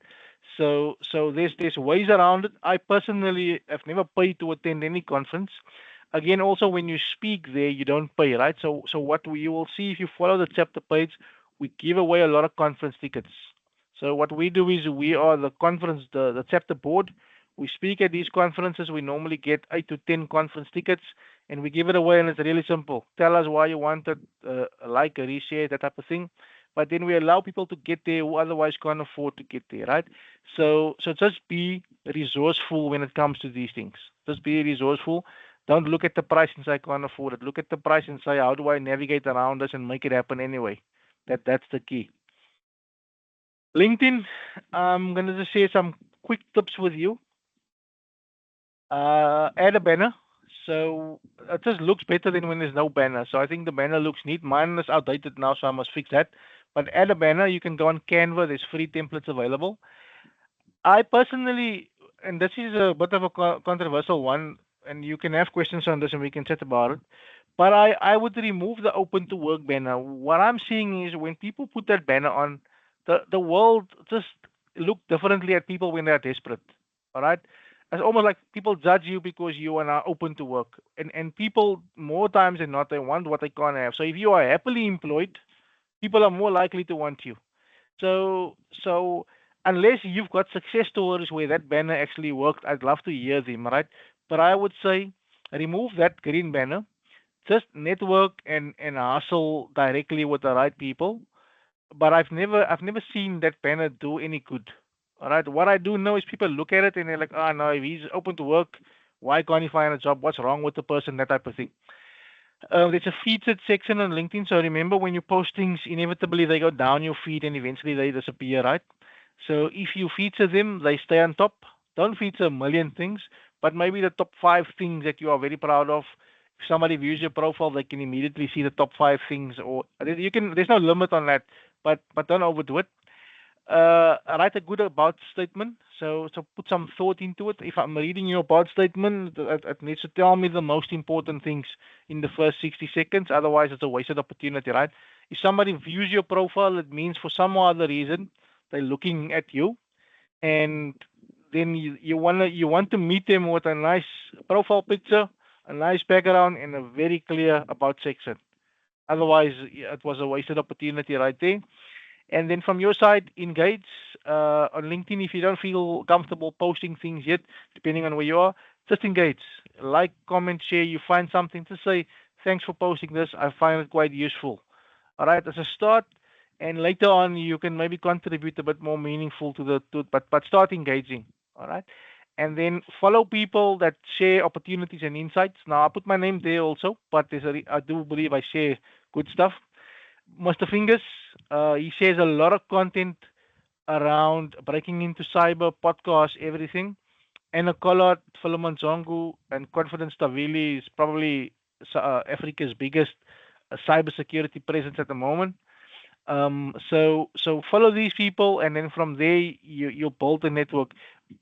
So there's ways around it. I personally have never paid to attend any conference. Again, also when you speak there, you don't pay, right? So what you will see if you follow the chapter page, we give away a lot of conference tickets. So what we do is we are the conference, the chapter board. We speak at these conferences. We normally get 8 to 10 conference tickets, and we give it away, and it's really simple. Tell us why you want it, like a reshare, that type of thing. But then we allow people to get there who otherwise can't afford to get there, right? So just be resourceful when it comes to these things. Just be resourceful. Don't look at the price and say I can't afford it. Look at the price and say how do I navigate around this and make it happen anyway. That's the key. LinkedIn, I'm gonna just share some quick tips with you. Add a banner. So it just looks better than when there's no banner. So I think the banner looks neat. Mine is outdated now, so I must fix that. But add a banner. You can go on Canva. There's free templates available. I personally, and this is a bit of a controversial one, and you can have questions on this and we can chat about it. But I would remove the open to work banner. What I'm seeing is when people put that banner on, the world just look differently at people when they're desperate. All right? It's almost like people judge you because you are now open to work. And people more times than not they want what they can't have. So if you are happily employed, people are more likely to want you. So unless you've got success stories where that banner actually worked, I'd love to hear them, right? But I would say remove that green banner, just network and hustle directly with the right people. But I've never seen that banner do any good. All right. What I do know is people look at it and they're like, oh no, if he's open to work, why can't he find a job? What's wrong with the person? That type of thing. There's a featured section on LinkedIn. So remember when you post things, inevitably they go down your feed and eventually they disappear, right? So if you feature them, they stay on top. Don't feature a million things, but maybe the top five things that you are very proud of. If somebody views your profile, they can immediately see the top five things, or you can. There's no limit on that, but don't overdo it. Write a good about statement. So put some thought into it. If I'm reading your about statement, it needs to tell me the most important things in the first 60 seconds. Otherwise, it's a wasted opportunity, right? If somebody views your profile, it means for some other reason they're looking at you, and then you want to meet them with a nice profile picture, a nice background, and a very clear about section. Otherwise, yeah, it was a wasted opportunity right there. And then from your side, engage on LinkedIn. If you don't feel comfortable posting things yet, depending on where you are, just engage. Like, comment, share. You find something to say, thanks for posting this. I find it quite useful. All right, as a start, and later on you can maybe contribute a bit more meaningful but start engaging. All right, and then follow people that share opportunities and insights. Now I put my name there also, but I do believe I share good stuff. Mr. Fingers, he shares a lot of content around breaking into cyber, podcasts, everything. And a Collard, Philemon Zongu, and Confidence Tavili is probably Africa's biggest cybersecurity presence at the moment. So follow these people, and then from there you build a network.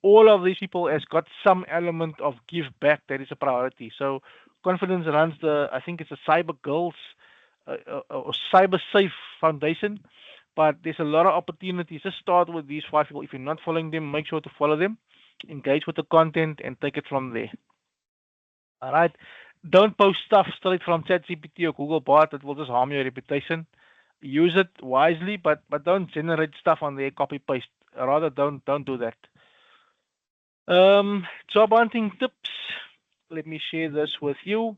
All of these people has got some element of give back that is a priority. So Confidence runs I think it's a Cyber Girls or Cyber Safe Foundation, but there's a lot of opportunities. Just start with these five people. If you're not following them, make sure to follow them, engage with the content, and take it from there. All right. Don't post stuff straight from ChatGPT or Google Bot. It will just harm your reputation. Use it wisely, but don't generate stuff on there, copy paste. Rather, don't do that. Job hunting tips. Let me share this with you.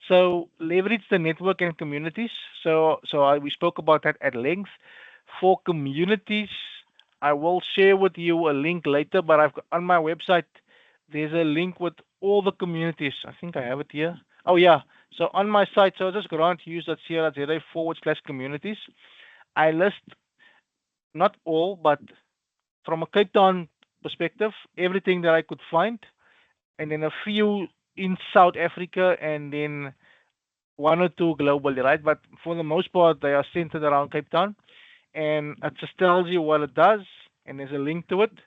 So leverage the network and communities. We spoke about that at length. For communities, I will share with you a link later, but I've got, on my website there's a link with all the communities. I think I have it here. Oh yeah. So on my site, so just granthughes.co.za/communities. I list not all, but from a Cape Town perspective, everything that I could find, and then a few in South Africa, and then one or two globally, right? But for the most part, they are centered around Cape Town, and it just tells you what it does, and there's a link to it.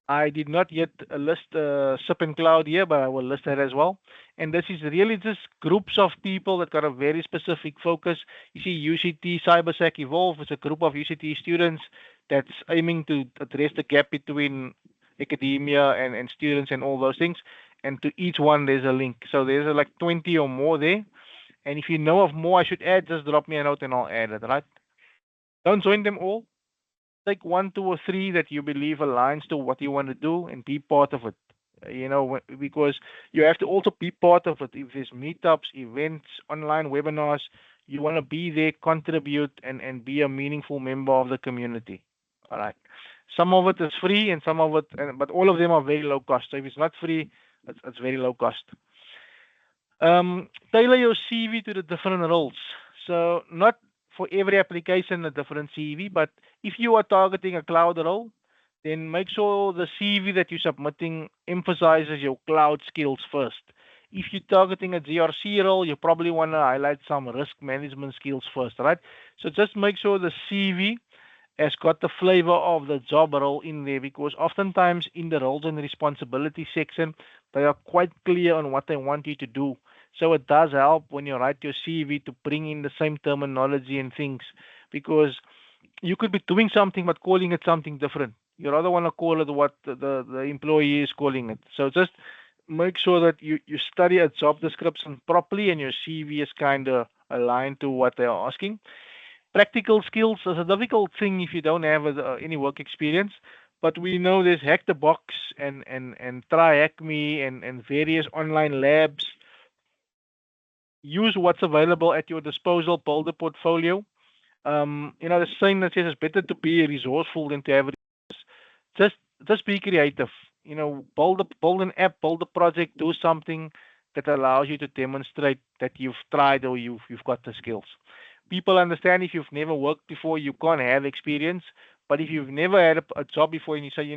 I did not yet list SIP and Cloud here, but I will list that as well. And this is really just groups of people that got a very specific focus. You see, UCT CyberSec Evolve is a group of UCT students that's aiming to address the gap between academia and students and all those things. And to each one, there's a link. So there's like 20 or more there. And if you know of more I should add, just drop me a note and I'll add it, right? Don't join them all. Take one, two, or three that you believe aligns to what you want to do and be part of it. because you have to also be part of it. If there's meetups, events, online webinars, you want to be there, contribute, and be a meaningful member of the community. All right. Some of it is free, and some of it, but all of them are very low cost. So if it's not free, it's very low cost. Tailor your CV to the different roles. So not for every application a different CV, but if you are targeting a cloud role, then make sure the CV that you're submitting emphasizes your cloud skills first. If you're targeting a GRC role, you probably want to highlight some risk management skills first, right? So just make sure the CV has got the flavor of the job role in there, because oftentimes in the roles and responsibility section, they are quite clear on what they want you to do. So it does help when you write your CV to bring in the same terminology and things, because you could be doing something but calling it something different. You rather want to call it what the employee is calling it. So just make sure that you study a job description properly and your CV is kind of aligned to what they are asking. Practical skills is a difficult thing if you don't have any work experience, but we know there's Hack the Box and Try Hack Me and various online labs. Use what's available at your disposal, build a portfolio. The saying that says it's better to be resourceful than to have just just be creative. Build an app, build a project, do something that allows you to demonstrate that you've tried or you've got the skills. People understand if you've never worked before, you can't have experience. But if you've never had a job before and you say,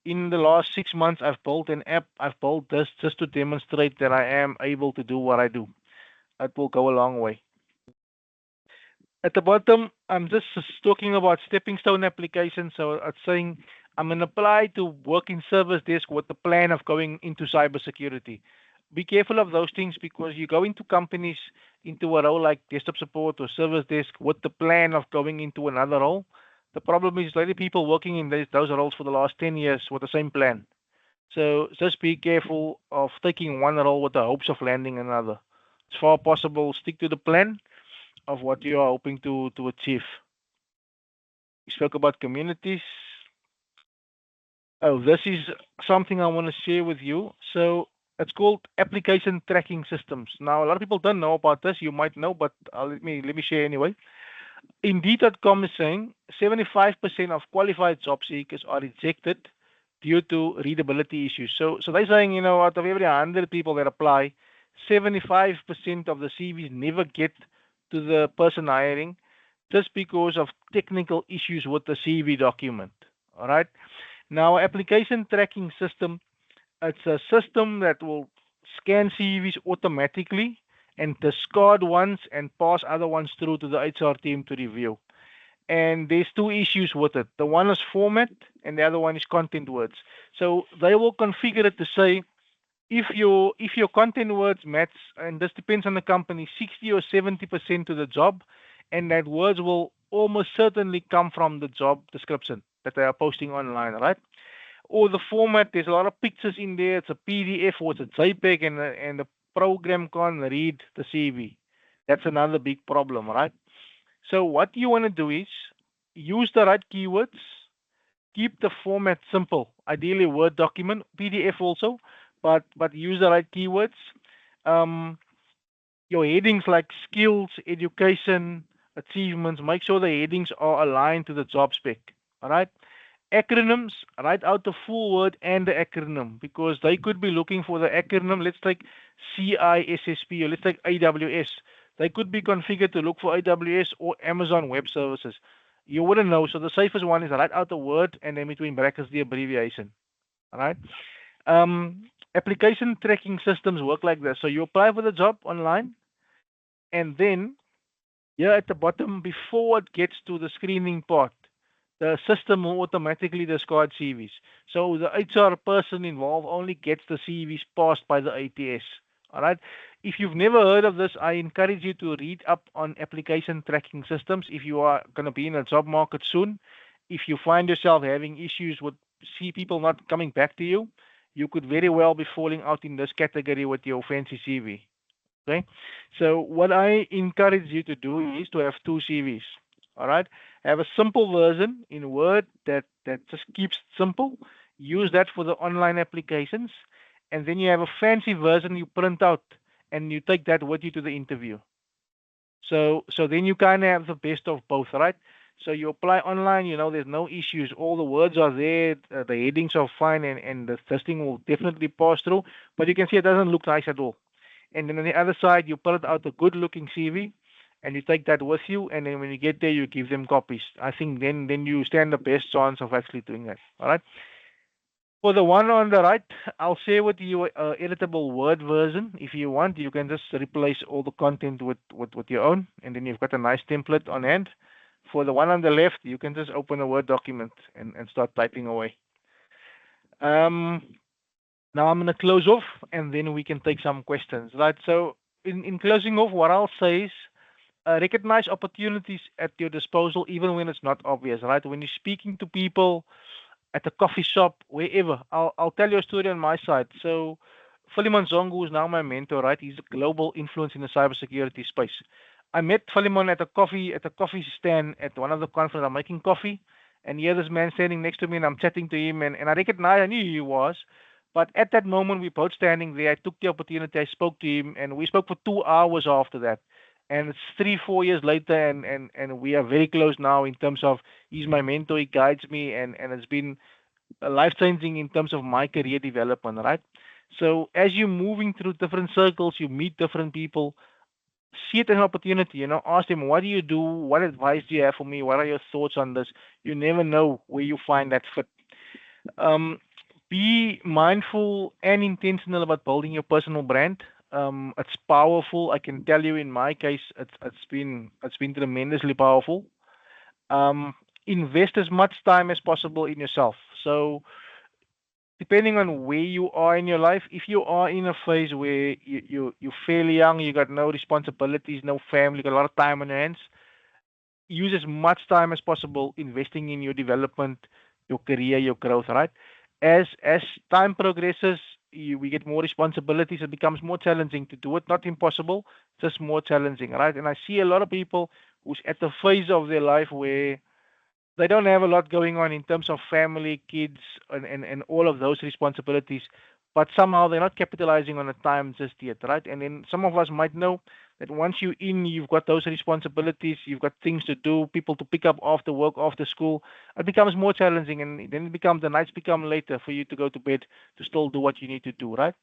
in the last 6 months I've built an app, I've built this just to demonstrate that I am able to do what I do. That will go a long way. At the bottom, I'm just talking about stepping stone applications. So it's saying I'm going to apply to work in service desk with the plan of going into cybersecurity. Be careful of those things, because you go into companies into a role like desktop support or service desk with the plan of going into another role. The problem is lately people working in those roles for the last 10 years with the same plan. So just be careful of taking one role with the hopes of landing another. As far as possible, stick to the plan of what you are hoping to achieve. We spoke about communities. Oh, this is something I want to share with you. So it's called application tracking systems. Now, a lot of people don't know about this. You might know, but let me share anyway. Indeed.com is saying 75% of qualified job seekers are rejected due to readability issues. So they're saying, out of every 100 people that apply, 75% of the CVs never get to the person hiring just because of technical issues with the CV document. All right. Now, application tracking system, it's a system that will scan CVs automatically and discard ones and pass other ones through to the HR team to review. And there's two issues with it. The one is format and the other one is content words. So they will configure it to say if your content words match, and this depends on the company, 60 or 70% to the job, and that words will almost certainly come from the job description that they are posting online, right? Or the format, there's a lot of pictures in there. It's a PDF or it's a JPEG, and the program can't read the CV. That's another big problem, right? So what you want to do is use the right keywords, keep the format simple, ideally Word document, PDF also, but use the right keywords. Um, your headings like skills, education, achievements, make sure the headings are aligned to the job spec. All right. Acronyms, write out the full word and the acronym, because they could be looking for the acronym. Let's take CISSP, or let's take AWS. They could be configured to look for AWS or Amazon Web Services. You wouldn't know. So the safest one is write out the word and then between brackets the abbreviation. All right. Application tracking systems work like this. So you apply for the job online, and then here at the bottom, before it gets to the screening part, the system will automatically discard CVs. So the HR person involved only gets the CVs passed by the ATS. All right. If you've never heard of this, I encourage you to read up on application tracking systems if you are going to be in a job market soon. If you find yourself having issues with people not coming back to you, you could very well be falling out in this category with your fancy CV. Okay. So what I encourage you to do is to have two CVs. All right. Have a simple version in Word that just keeps it simple, use that for the online applications, and then you have a fancy version you print out and you take that with you to the interview. So then you kind of have the best of both, right? So you apply online, there's no issues. All the words are there, the headings are fine, and the testing will definitely pass through. But you can see it doesn't look nice at all. And then on the other side, you print out a good-looking CV, and you take that with you. And then when you get there, you give them copies. I think then you stand the best chance of actually doing that. All right. For the one on the right, I'll share with you a editable Word version. If you want, you can just replace all the content with your own, and then you've got a nice template on hand. For the one on the left, you can just open a Word document and start typing away. Um, Now I'm going to close off, and then we can take some questions, right? So in closing off, what I'll say is recognize opportunities at your disposal, even when it's not obvious, right? When you're speaking to people at a coffee shop, wherever. I'll tell you a story on my side. So Philemon Zongo is now my mentor, right? He's a global influence in the cybersecurity space. I met Philemon at a coffee stand at one of the conferences. I'm making coffee, and here this man standing next to me, and I'm chatting to him, and I knew who he was. But at that moment, we both standing there. I took the opportunity. I spoke to him, and we spoke for 2 hours after that. And it's 3, 4 years later, and we are very close now in terms of he's my mentor. He guides me, and it's been life changing in terms of my career development, right? So as you're moving through different circles, you meet different people, see it as an opportunity, ask them, what do you do? What advice do you have for me? What are your thoughts on this? You never know where you find that fit. Um, be mindful and intentional about building your personal brand. It's powerful. I can tell you in my case, it's been tremendously powerful. Um, Invest as much time as possible in yourself. So depending on where you are in your life, if you are in a phase where you're fairly young, you got no responsibilities, no family, you got a lot of time on your hands, use as much time as possible investing in your development, your career, your growth, right? As time progresses, we get more responsibilities. It becomes more challenging to do it. Not impossible, just more challenging, right? And I see a lot of people who's at the phase of their life where they don't have a lot going on in terms of family, kids, and all of those responsibilities. But somehow they're not capitalizing on the time just yet, right? And then some of us might know that once you're in, you've got those responsibilities, you've got things to do, people to pick up after work, after school. It becomes more challenging, and then the nights become later for you to go to bed to still do what you need to do, right?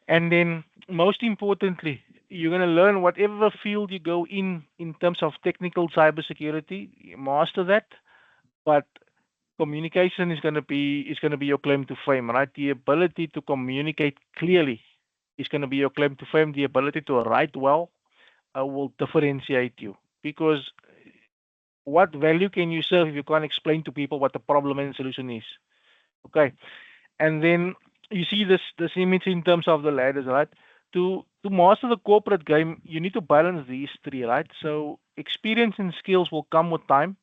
And then most importantly, you're going to learn whatever field you go in terms of technical cybersecurity, master that. But communication is going to be your claim to fame, right? The ability to communicate clearly is going to be your claim to fame. The ability to write well will differentiate you, because what value can you serve if you can't explain to people what the problem and solution is? Okay, and then you see this image in terms of the ladders, right? To master the corporate game, you need to balance these three, right? So experience and skills will come with time.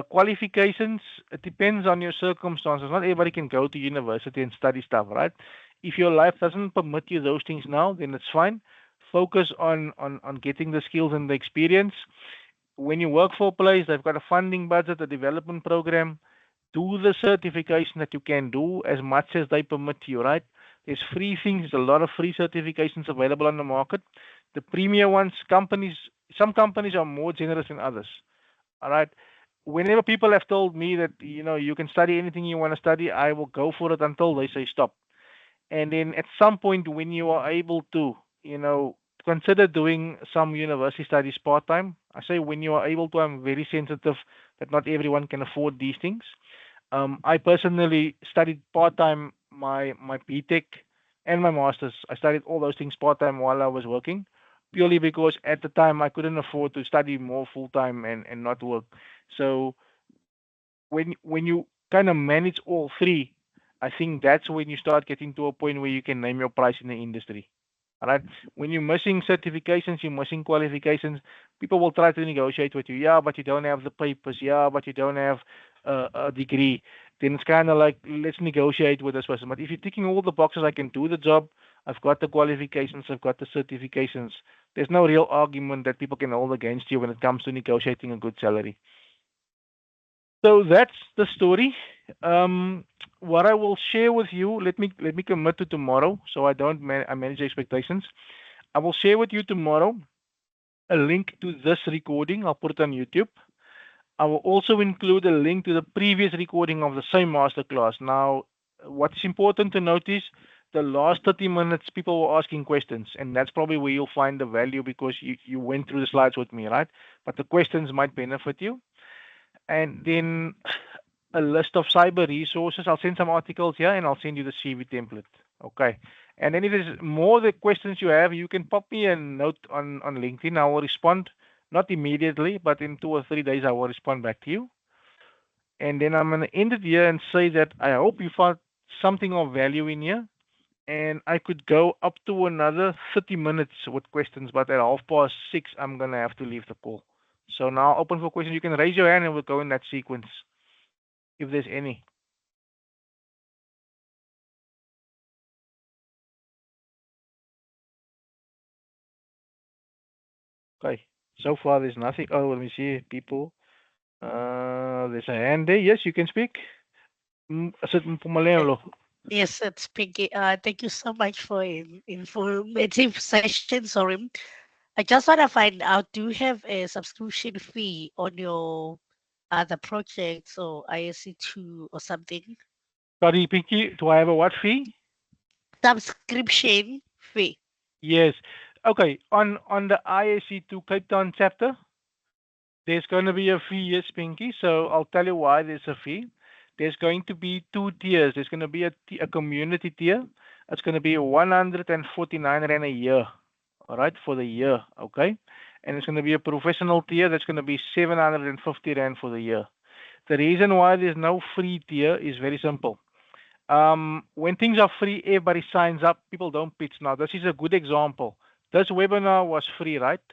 Qualifications, it depends on your circumstances. Not everybody can go to university and study stuff, right? If your life doesn't permit you those things now, then it's fine. Focus on getting the skills and the experience. When you work for a place, they've got a funding budget, a development program. Do the certification that you can do as much as they permit you, right? There's free things, there's a lot of free certifications available on the market. The premier ones, some companies are more generous than others. All right. Whenever people have told me that you can study anything you want to study, I will go for it until they say stop. And then at some point, when you are able to, consider doing some university studies part time. I say when you are able to. I'm very sensitive that not everyone can afford these things. I personally studied part time my BTech and my masters. I studied all those things part time while I was working, purely because at the time I couldn't afford to study more full time and not work. So when you kind of manage all three, I think that's when you start getting to a point where you can name your price in the industry. All right. When you're missing certifications, you're missing qualifications, people will try to negotiate with you. Yeah, but you don't have the papers. Yeah, but you don't have a degree. Then it's kind of like, let's negotiate with this person. But if you're ticking all the boxes, I can do the job. I've got the qualifications. I've got the certifications. There's no real argument that people can hold against you when it comes to negotiating a good salary. So that's the story. What I will share with you, let me commit to tomorrow, so I don't I manage expectations. I will share with you tomorrow a link to this recording. I'll put it on YouTube. I will also include a link to the previous recording of the same masterclass. Now, what's important to notice, the last 30 minutes, people were asking questions, and that's probably where you'll find the value because you went through the slides with me, right? But the questions might benefit you. And then a list of cyber resources. I'll send some articles here and I'll send you the CV template. Okay. And then if there's more the questions you have, you can pop me a note on LinkedIn. I will respond, not immediately, but in 2 or 3 days, I will respond back to you. And then I'm going to end it here and say that I hope you found something of value in here. And I could go up to another 30 minutes with questions, but at 6:30, I'm going to have to leave the call. So now open for questions. You can raise your hand and we'll go in that sequence if there's any. Okay. So far, there's nothing. Oh, let me see. People. There's a hand there. Yes, you can speak. Is it Uh, Mpumalelo? Yes, it's Pinky. Thank you so much for informative session. Sorry, I just want to find out: do you have a subscription fee on your other projects or ISC2 or something? Sorry, Pinky. Do I have a what fee? Subscription fee. Yes. Okay. On the IAC2 Cape Town chapter, there's going to be a fee, yes, Pinky. So I'll tell you why there's a fee. There's going to be two tiers. There's going to be a community tier. It's going to be 149 rand a year. All right, for the year. Okay. And it's going to be a professional tier that's going to be 750 rand for the year. The reason why there's no free tier is very simple. When things are free, everybody signs up. People don't pitch. Now, this is a good example. This webinar was free, right?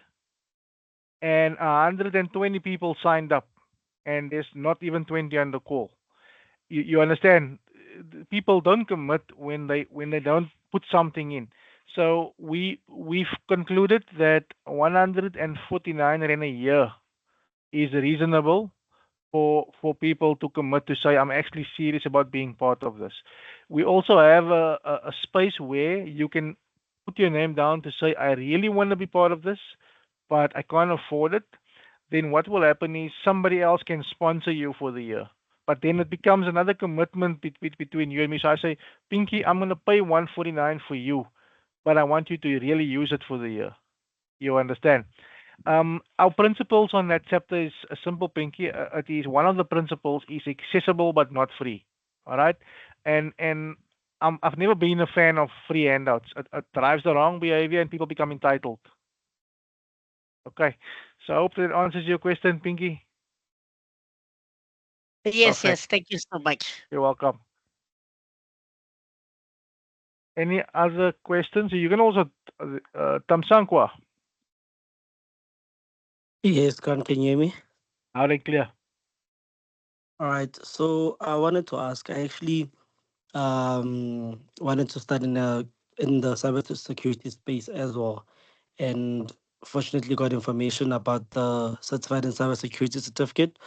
And 120 people signed up, and there's not even 20 on the call. You understand? People don't commit when they don't put something in. So we've concluded that 149 rand a year is reasonable for people to commit to say I'm actually serious about being part of this. We also have a space where you can put your name down to say I really want to be part of this, but I can't afford it. Then what will happen is somebody else can sponsor you for the year. But then it becomes another commitment between you and me. So I say, Pinky, I'm going to pay 149 for you, but I want you to really use it for the year. You understand? Our principles on that chapter is a simple, Pinky. It is one of the principles is accessible but not free. All right, and I've never been a fan of free handouts. It drives the wrong behavior and people become entitled. Okay, so I hope that answers your question, Pinky. Yes, Perfect. yes. Thank you so much. You're welcome. Any other questions? You can also Tamsankwa, Yes, can you hear me? loud and clear. All right. So I wanted to ask. I actually wanted to start in the cybersecurity space as well, and fortunately got information about the certified in cybersecurity certificate,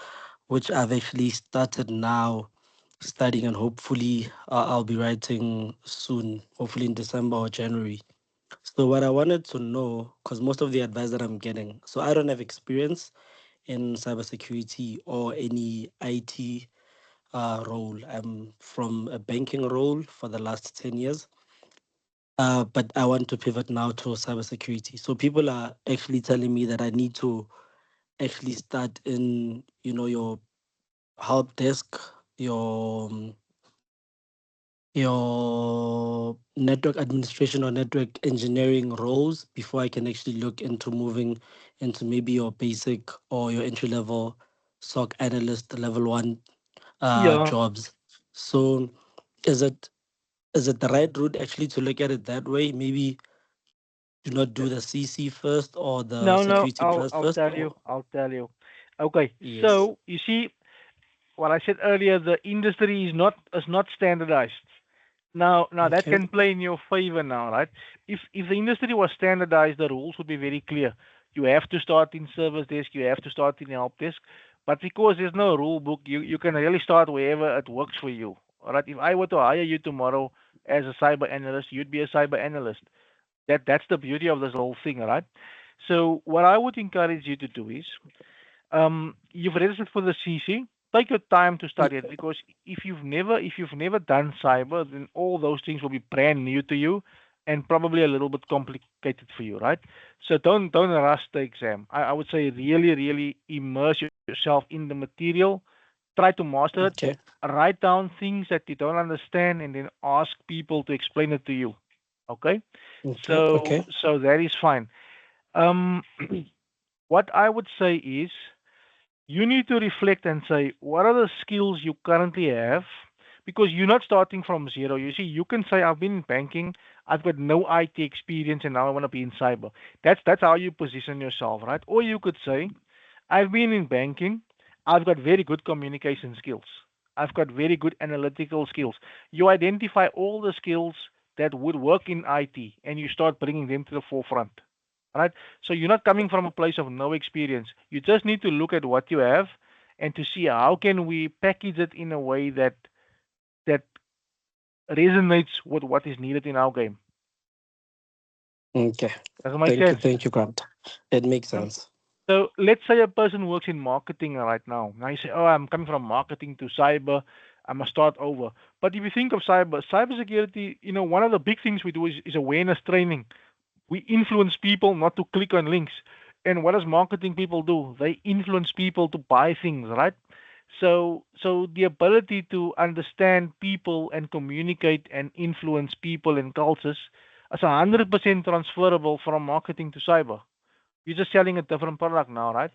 which I've actually started now studying, and hopefully I'll be writing soon, hopefully in December or January. So what I wanted to know, because most of the advice that I'm getting, so I don't have experience in cybersecurity or any IT role. I'm from a banking role for the last 10 years, but I want to pivot now to cybersecurity. So people are actually telling me that I need to actually start in, your help desk, your your network administration or network engineering roles before I can actually look into moving into maybe your basic or your entry level SOC analyst level one Yeah. jobs. So is it the right route actually to look at it that way? Maybe do not do the CC first or the No, no. security I'll plus I'll first, tell you. or I'll tell you. Okay. yes. So you see, what I said earlier, the industry is not standardized. Now that Okay. can play in your favor now, right? If the industry was standardized, the rules would be very clear. You have to start in service desk, you have to start in help desk. But because there's no rule book, you can really start wherever it works for you. All right. If I were to hire you tomorrow as a cyber analyst, you'd be a cyber analyst. That's the beauty of this whole thing, all right? So what I would encourage you to do is, you've registered for the CC. Take your time to study it because if you've never done cyber, then all those things will be brand new to you and probably a little bit complicated for you, right? So don't rush the exam. I would say really immerse yourself in the material. Try to master it. Okay. Write down things that you don't understand and then ask people to explain it to you. Okay? Okay. So Okay. so that is fine. Um, what I would say is you need to reflect and say, what are the skills you currently have? Because you're not starting from zero. You see, you can say, I've been in banking, I've got no IT experience, and now I want to be in cyber. That's how you position yourself, right? Or you could say, I've been in banking, I've got very good communication skills, I've got very good analytical skills. You identify all the skills that would work in IT, and you start bringing them to the forefront, right? So you're not coming from a place of no experience. You just need to look at what you have and to see how can we package it in a way that resonates with what is needed in our game. Okay. Does it make sense? Thank you, Grant. It makes Um, sense. So let's say a person works in marketing right now. Now you say, "Oh, I'm coming from marketing to cyber. I must start over." But if you think of cybersecurity, one of the big things we do is awareness training. We influence people not to click on links. And what does marketing people do? They influence people to buy things, right? So the ability to understand people and communicate and influence people and cultures is 100% transferable from marketing to cyber. You're just selling a different product now, right?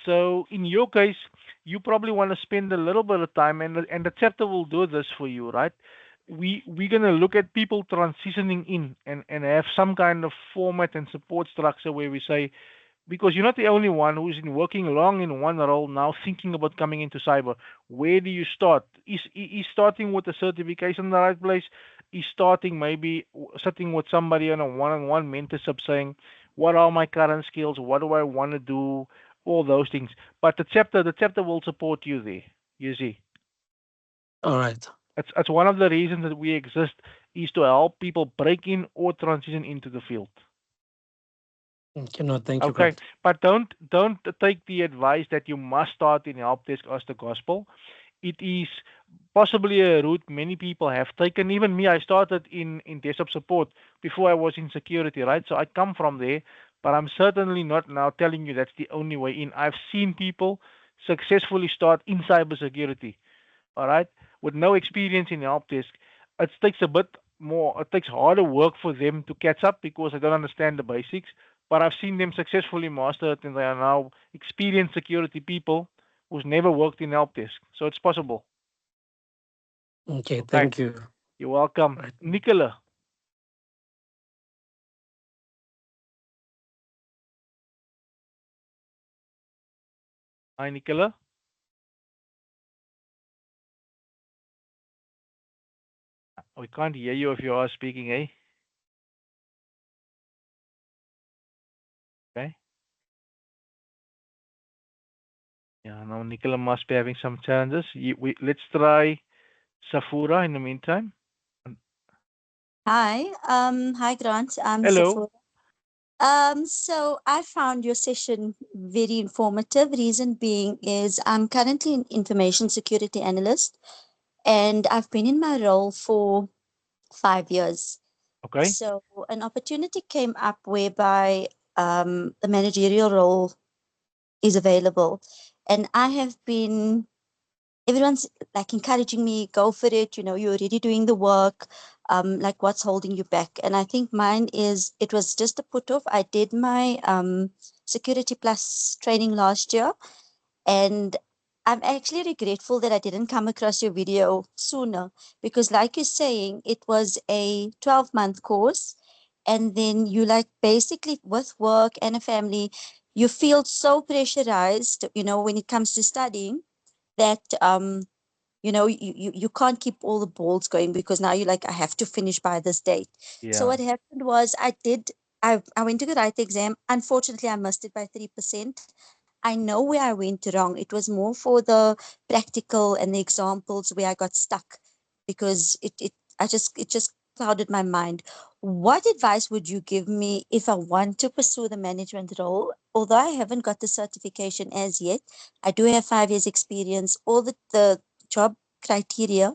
So in your case, you probably want to spend a little bit of time, and the chapter will do this for you, right? We're gonna look at people transitioning in and have some kind of format and support structure where we say, because you're not the only one who's been working long in one role now thinking about coming into cyber. Where do you start? Is starting with a certification the right place? Is starting maybe sitting with somebody on a one-on-one mentorship saying, what are my current skills? What do I want to do? All those things. But the chapter will support you there. You see, All right. it's one of the reasons that we exist is to help people break in or transition into the field. Okay. No, thank you, Okay, Grant. but don't take the advice that you must start in help desk as the gospel. It is possibly a route many people have taken. Even me, I started in desktop support before I was in security, right? So I come from there, but I'm certainly not now telling you that's the only way in. I've seen people successfully start in cybersecurity, all right, with no experience in help desk. It takes a bit more, it takes harder work for them to catch up because they don't understand the basics. But I've seen them successfully master it, and they are now experienced security people who's never worked in help desk. So it's possible. Okay. Okay, Thank you. you're welcome. Right. Nicola. Hi, Nicola. We can't hear you if you are speaking, eh? Okay. Yeah, no, Nicola must be having some challenges. Let's try Safura in the meantime. Hi Grant. I'm Hello. Sephora. So I found your session very informative. Reason being is I'm currently an information security analyst, and I've been in my role for 5 years. Okay. So an opportunity came up whereby the managerial role is available, and I have been everyone's like encouraging me, go for it, you're already doing the work. Like what's holding you back? And I think mine is it was just a put off. I did my security plus training last year, and I'm actually regretful that I didn't come across your video sooner, because like you're saying, it was a 12-month course, and then you like basically with work and a family, you feel so pressurized, when it comes to studying, that you can't keep all the balls going, because now you're like, I have to finish by this date. So Yeah. what happened was I went to write the exam. Unfortunately, I missed it by 3%, I know where I went wrong. It was more for the practical and the examples where I got stuck because it just clouded my mind. What advice would you give me if I want to pursue the management role? Although I haven't got the certification as yet, I do have 5 years experience. All the job criteria,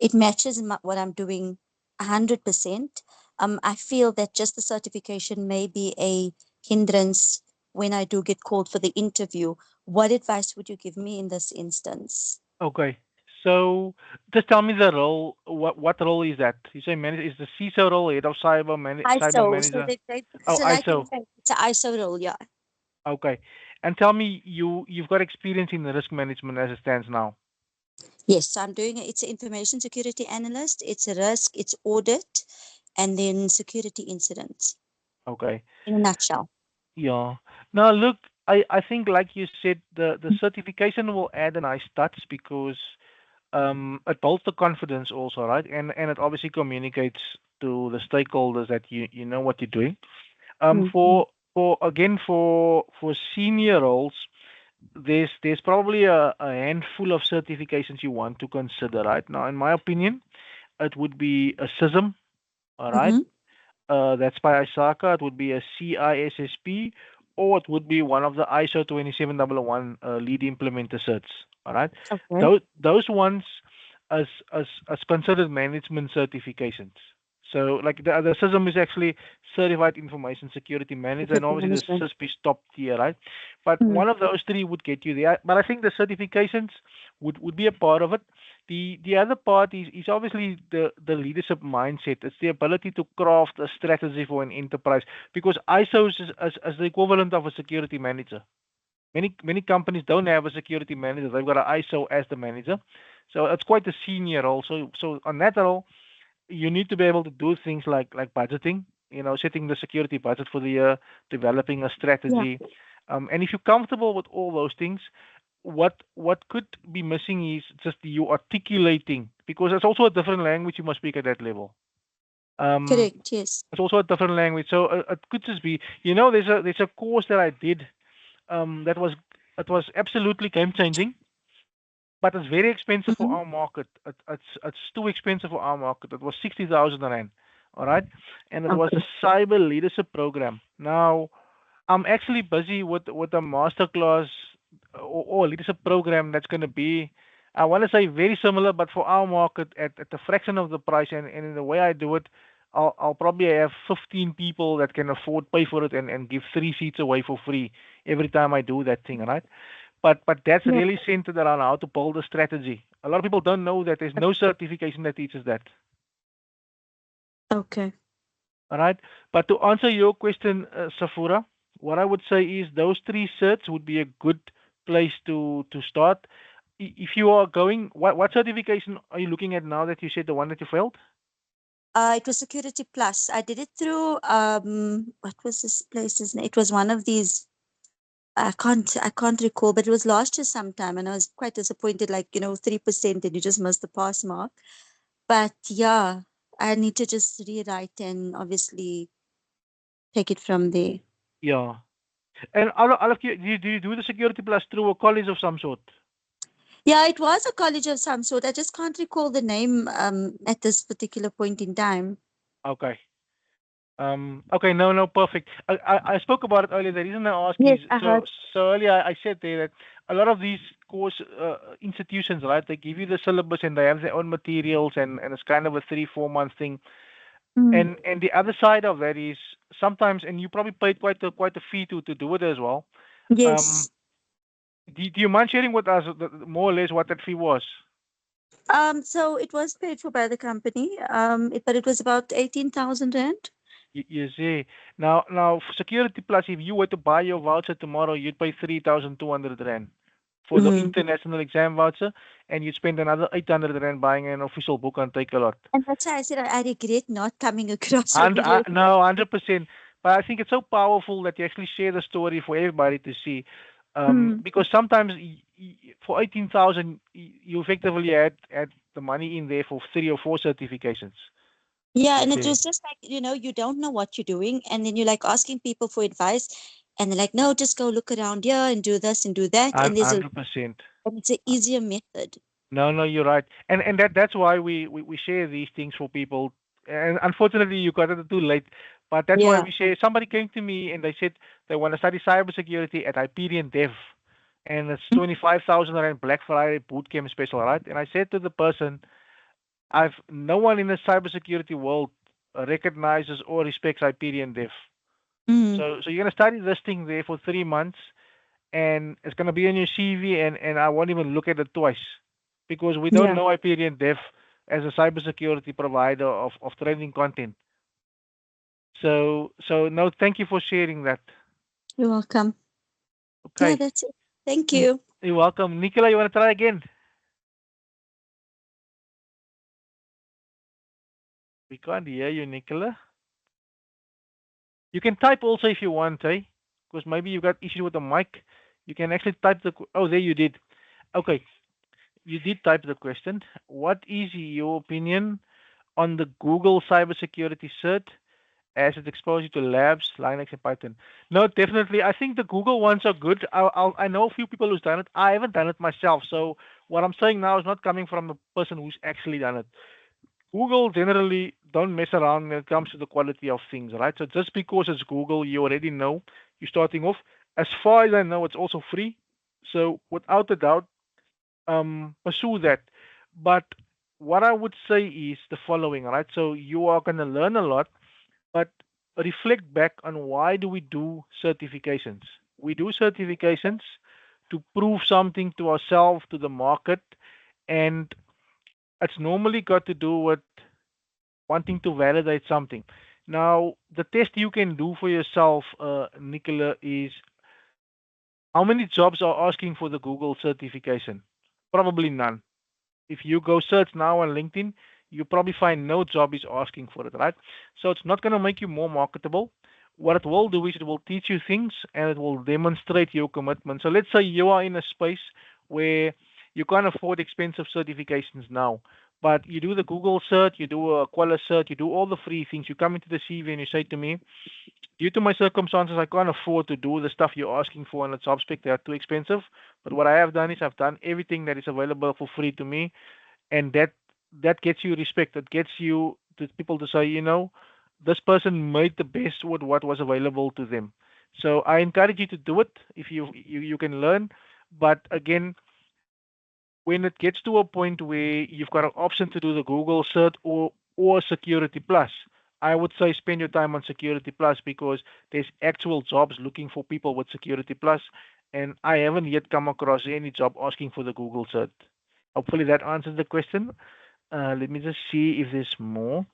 it matches what I'm doing 100%. I feel that just the certification may be a hindrance when I do get called for the interview. What advice would you give me in this instance? Okay. So just tell me the role. What role is that? You say manager is the CISO role, head of cyber ISO. So manager. Oh, so like ISO. it's an ISO role, yeah. Okay. And tell me, you've got experience in risk management as it stands now. Yes, so I'm doing it. It's an information security analyst. It's a risk. It's audit, and then security incidents. Okay. In a nutshell. Yeah. Now look, I think like you said, the certification will add a nice touch because it builds the confidence also, right? And it obviously communicates to the stakeholders that you know what you're doing. Mm-hmm. For again for senior roles, there's probably a handful of certifications you want to consider, right? Now, in my opinion, it would be a CISM, all right? Mm-hmm. That's by Isaka. It would be a CISSP, or it would be one of the ISO 27001 lead implementer certs. All right, Okay. those ones as considered management certifications. So like the system is actually certified information security manager, and Security obviously the management. CISP is top tier, right? But Mm. one of those three would get you there. But I think the certifications would be a part of it. The other part is obviously the leadership mindset. It's the ability to craft a strategy for an enterprise because ISO is the equivalent of a security manager. Many companies don't have a security manager. They've got an ISO as the manager, so it's quite a senior role. So on that role, you need to be able to do things like budgeting. You know, setting the security budget for the year, developing a Yeah. strategy, and if you're comfortable with all those things, what could be missing is just you articulating because it's also a different language you must speak at that level. Um, Correct. Yes. it's also a different language, so it could just be there's a course that I did that was it was absolutely game changing, but it's very expensive for Mm-hmm. our market. It's too expensive for our market. It was 60,000 rand, all right, and it was Okay. a cyber leadership program. Now I'm actually busy with a master class or leadership program that's going to be, I want to say very similar, but for our market at a fraction of the price. And in the way I do it, I'll probably have 15 people that can afford pay for it and give 3 seats away for free every time I do that thing, right? But that's Yeah. really centered around how to build a strategy. A lot of people don't know that there's no certification that teaches that. Okay. All right. But to answer your question, Safura, what I would say is those three certs would be a good place to start. If you are going, what certification are you looking at now that you said the one that you failed? It was Security Plus. I did it through what was this place's name? It was one of these. I can't recall, but it was last year sometime, and I was quite disappointed. Like 3%, and you just missed the pass mark. But yeah, I need to just rewrite and obviously take it from there. Yeah. And all of you, do you do the security plus through a college of some sort? Yeah, it was a college of some sort. I just can't recall the name at this particular point in time. Okay. Okay, no, perfect. I spoke about it earlier. The reason I ask Yes, is I so heard. so earlier I said there that a lot of these course institutions, right? They give you the syllabus and they have their own materials and it's kind of a 3 4 month thing. Mm. And the other side of that is sometimes, and you probably paid quite a fee to do it as well. Um, Yes. do you mind sharing with us more or less what that fee was? So it was paid for by the company. But it was about 18,000 rand. You see, now for Security Plus, if you were to buy your voucher tomorrow, you'd pay 3,200 rand for the Mm. international exam voucher, and you'd spend another 800 rand buying an official book on Take a Lot. And that's why I said I regret not coming across And earlier. no, 100%. But I think it's so powerful that you actually share the story for everybody to see. Mm. Because sometimes for 18,000, you effectively had the money in there for 3 or 4 certifications. Yeah, You and it see. was just like, you don't know what you're doing, and then you're like asking people for advice. And they're like, no, just go look around here and do this and do that. And there's a 100%. and it's an easier method. No, no, you're right, and that's why we share these things for people. And unfortunately, you got it too late, but that's why Yeah. we share. Somebody came to me and they said they want to study cybersecurity at Hyperion Dev, and it's 25,000 rand Black Friday boot camp special, right? And I said to the person, I've no one in the cybersecurity world recognizes or respects Hyperion Dev. Mm. So you're gonna study this thing there for 3 months, and it's going to be on your CV, and I won't even look at it twice because we don't Yeah. know Hyperion Dev as a cybersecurity provider of training content. So no, thank you for sharing that. You're welcome. Yeah, Okay, that's it. Thank you. You're welcome. Nicola, you want to try again? We can't hear you, Nicola. You can type also if you want, eh? Because maybe you got issues with the mic. You can actually type the. Oh, there you did. Okay, you did type the question. What is your opinion on the Google cybersecurity cert as it exposes you to labs, Linux, and Python? No, definitely. I think the Google ones are good. I know a few people who's done it. I haven't done it myself. So what I'm saying now is not coming from a person who's actually done it. Google generally don't mess around when it comes to the quality of things, right? So just because it's Google, you already know you're starting off. As far as I know, it's also free. So without a doubt, pursue that. But what I would say is the following, right? So you are going to learn a lot, but reflect back on why do we do certifications? We do certifications to prove something to ourselves, to the market, and it's normally got to do with wanting to validate something. Now, the test you can do for yourself, Nicola, is how many jobs are asking for the Google certification? Probably none. If you go search now on LinkedIn, you probably find no job is asking for it, right? So it's not going to make you more marketable. What it will do is it will teach you things and it will demonstrate your commitment. So let's say you are in a space where you can't afford expensive certifications now, but you do the Google cert, you do a Qualis cert, you do all the free things. You come into the CV and you say to me, due to my circumstances, I can't afford to do the stuff you're asking for on the job spec. They are too expensive. But what I have done is I've done everything that is available for free to me, and that gets you respect. That gets you to people to say, this person made the best with what was available to them. So I encourage you to do it if you can learn. But again, when it gets to a point where you've got an option to do the Google cert or Security Plus, I would say spend your time on Security Plus because there's actual jobs looking for people with Security Plus, and I haven't yet come across any job asking for the Google cert. Hopefully that answers the question. Let me just see if there's more.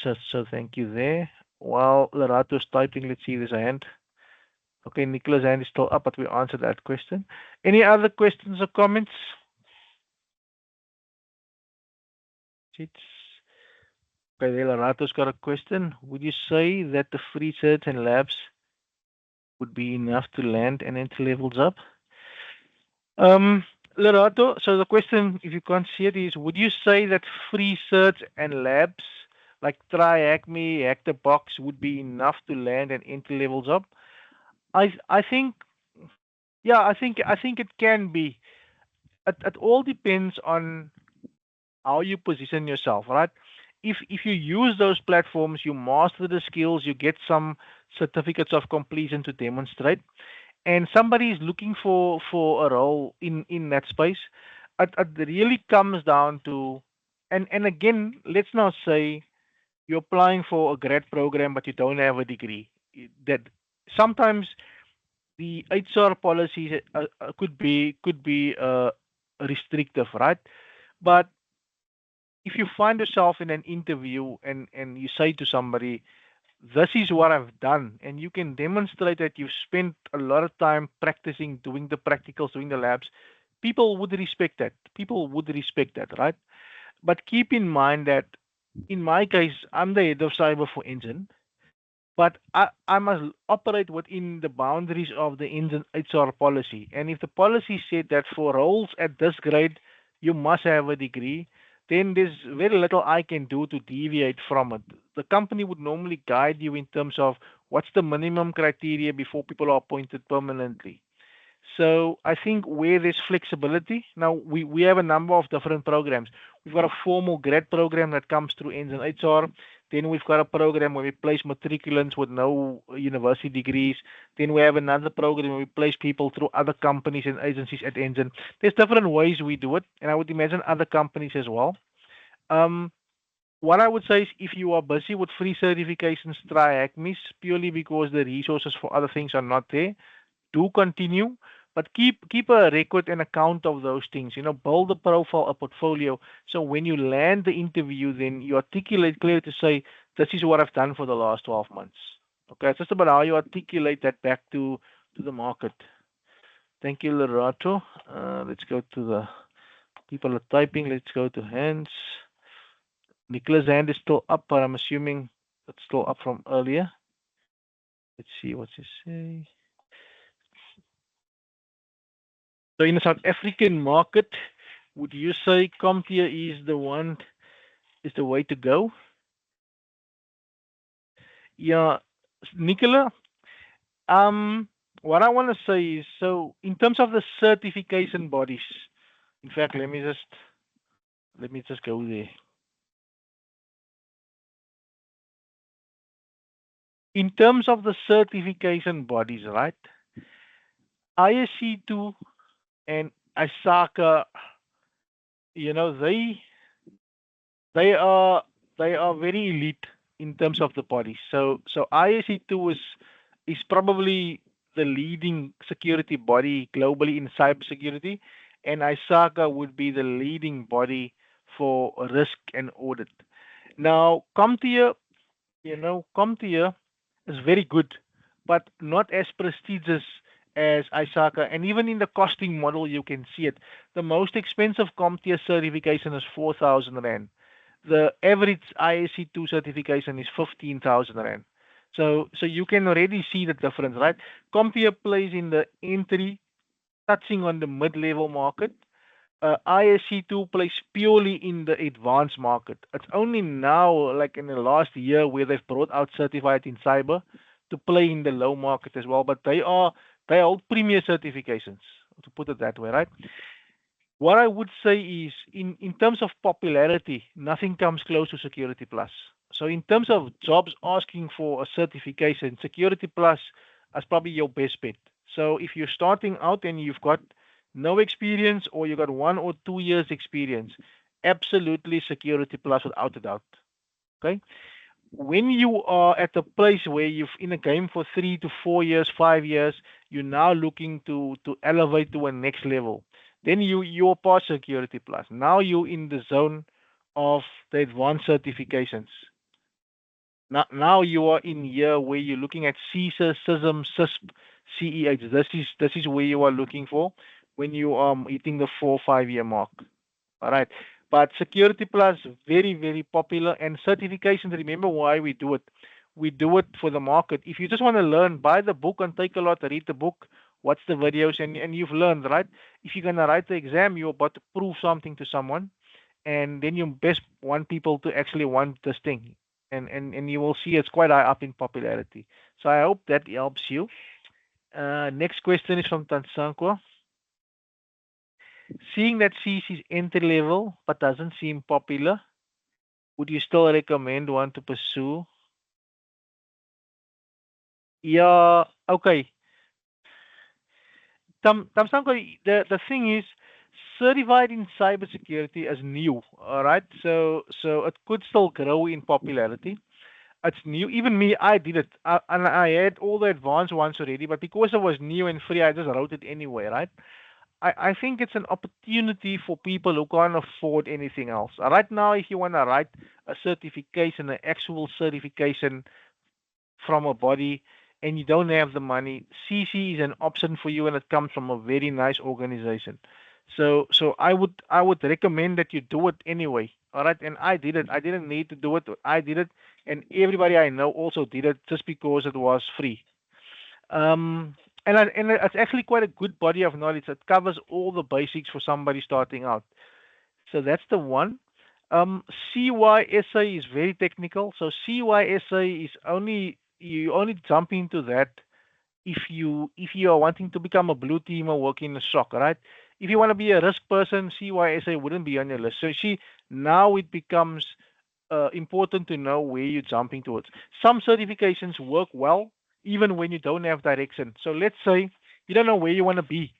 So thank you there. While Larato's typing, let's see if there's a hand. Okay, Nicola's hand is still up, but we answered that question. Any other questions or comments? It's okay. There, Larato's got a question. Would you say that the free certs and labs would be enough to land and enter levels up? Um, Lerato, so the question, if you can't see it, is would you say that free certs and labs like Try Hack Me, Hack the Box would be enough to land and enter levels up? I think yeah, I think it can be. It all depends on how you position yourself, right? If you use those platforms, you master the skills, you get some certificates of completion to demonstrate, and somebody is looking for a role in that space, it really comes down to, and again, let's not say you're applying for a grad program but you don't have a degree. That sometimes the HR policies could be restrictive, right? But if you find yourself in an interview and you say to somebody, this is what I've done, and you can demonstrate that you've spent a lot of time practicing, doing the practicals, doing the labs, people would respect that. People would respect that, right? But keep in mind that in my case, I'm the head of cyber for Engine, but I must operate within the boundaries of the Engine HR policy. And if the policy said that for roles at this grade, you must have a degree, then there's very little I can do to deviate from it. The company would normally guide you in terms of What's the minimum criteria before people are appointed permanently? So I think where there's flexibility, now we have a number of different programs. We've got a formal grad program that comes through ends in HR. Then we've got a program where we place matriculants with no university degrees. Then we have another program where we place people through other companies and agencies at Ensign. There's different ways we do it, and I would imagine other companies as well. Um, what I would say is if you are busy with free certifications, try ACMES purely because the resources for other things are not there. Do continue, but keep a record and account of those things. Build a profile, a portfolio. So when you land the interview, then you articulate clearly to say, "This is what I've done for the last 12 months." Okay, it's just about how you articulate that back to the market. Thank you, Lerato. Let's go to the people are typing. Let's go to hands. Nicholas' hand is still up, but I'm assuming it's still up from earlier. Let's see what you say. So in the South African market, would you say CompTIA is the way to go? Yeah, Nicola. What I want to say is, so in terms of the certification bodies, in fact, let me just go there. In terms of the certification bodies, right? ISC2 and ISACA, you know, they are they are very elite in terms of the bodies. So ISC2 is probably the leading security body globally in cybersecurity, and ISACA would be the leading body for risk and audit. Now, CompTIA is very good, but not as prestigious as ISACA. And even in the costing model, you can see it. The most expensive CompTIA certification is 4,000 Rand. The average ISC2 certification is 15,000 Rand. So you can already see the difference, right? CompTIA plays in the entry, touching on the mid-level market. ISC2 plays purely in the advanced market. It's only now, like in the last year, where they've brought out certified in cyber to play in the low market as well. But they hold premier certifications, to put it that way, right? What I would say is, in terms of popularity, nothing comes close to Security Plus. So in terms of jobs asking for a certification, Security Plus is probably your best bet. So if you're starting out and you've got no experience or you got 1 or 2 years experience, absolutely Security Plus without a doubt. Okay. When you are at a place where you've in a game for 3 to 4 years, 5 years, you're now looking to elevate to a next level. Then you're past Security Plus. Now you're in the zone of the advanced certifications. Now you are in here where you're looking at CISA, CISM, CISP, CEH. This is where you are looking for when you are hitting the 4 or 5 year mark. All right. But Security Plus, very, very popular. And certifications, remember why we do it. We do it for the market. If you just want to learn, buy the book and take a lot, read the book, watch the videos, and you've learned, right? If you're going to write the exam, you're about to prove something to someone. And then you best want people to actually want this thing. And you will see it's quite high up in popularity. So I hope that helps you. Next question is from Tansanko. Seeing that CC is entry level but doesn't seem popular, would you still recommend one to pursue? Yeah, okay. Tamsanko, the thing is, certified in cybersecurity is new, all right? So it could still grow in popularity. It's new. Even me, I did it, and I had all the advanced ones already. But because it was new and free, I just wrote it anyway, right? I think it's an opportunity for people who can't afford anything else. Right now, if you want to write a certification, an actual certification from a body, and you don't have the money, CC is an option for you, and it comes from a very nice organization. So I would recommend that you do it anyway. All right, and I did it. I didn't need to do it. I did it, and everybody I know also did it just because it was free. And it's actually quite a good body of knowledge. It covers all the basics for somebody starting out. So that's the one. CYSA is very technical. So CYSA is only you only jump into that if you are wanting to become a blue teamer working in a SOC, right? If you want to be a risk person, CYSA wouldn't be on your list. So see, now it becomes important to know where you're jumping towards. Some certifications work well even when you don't have direction. So let's say you don't know where you want to be.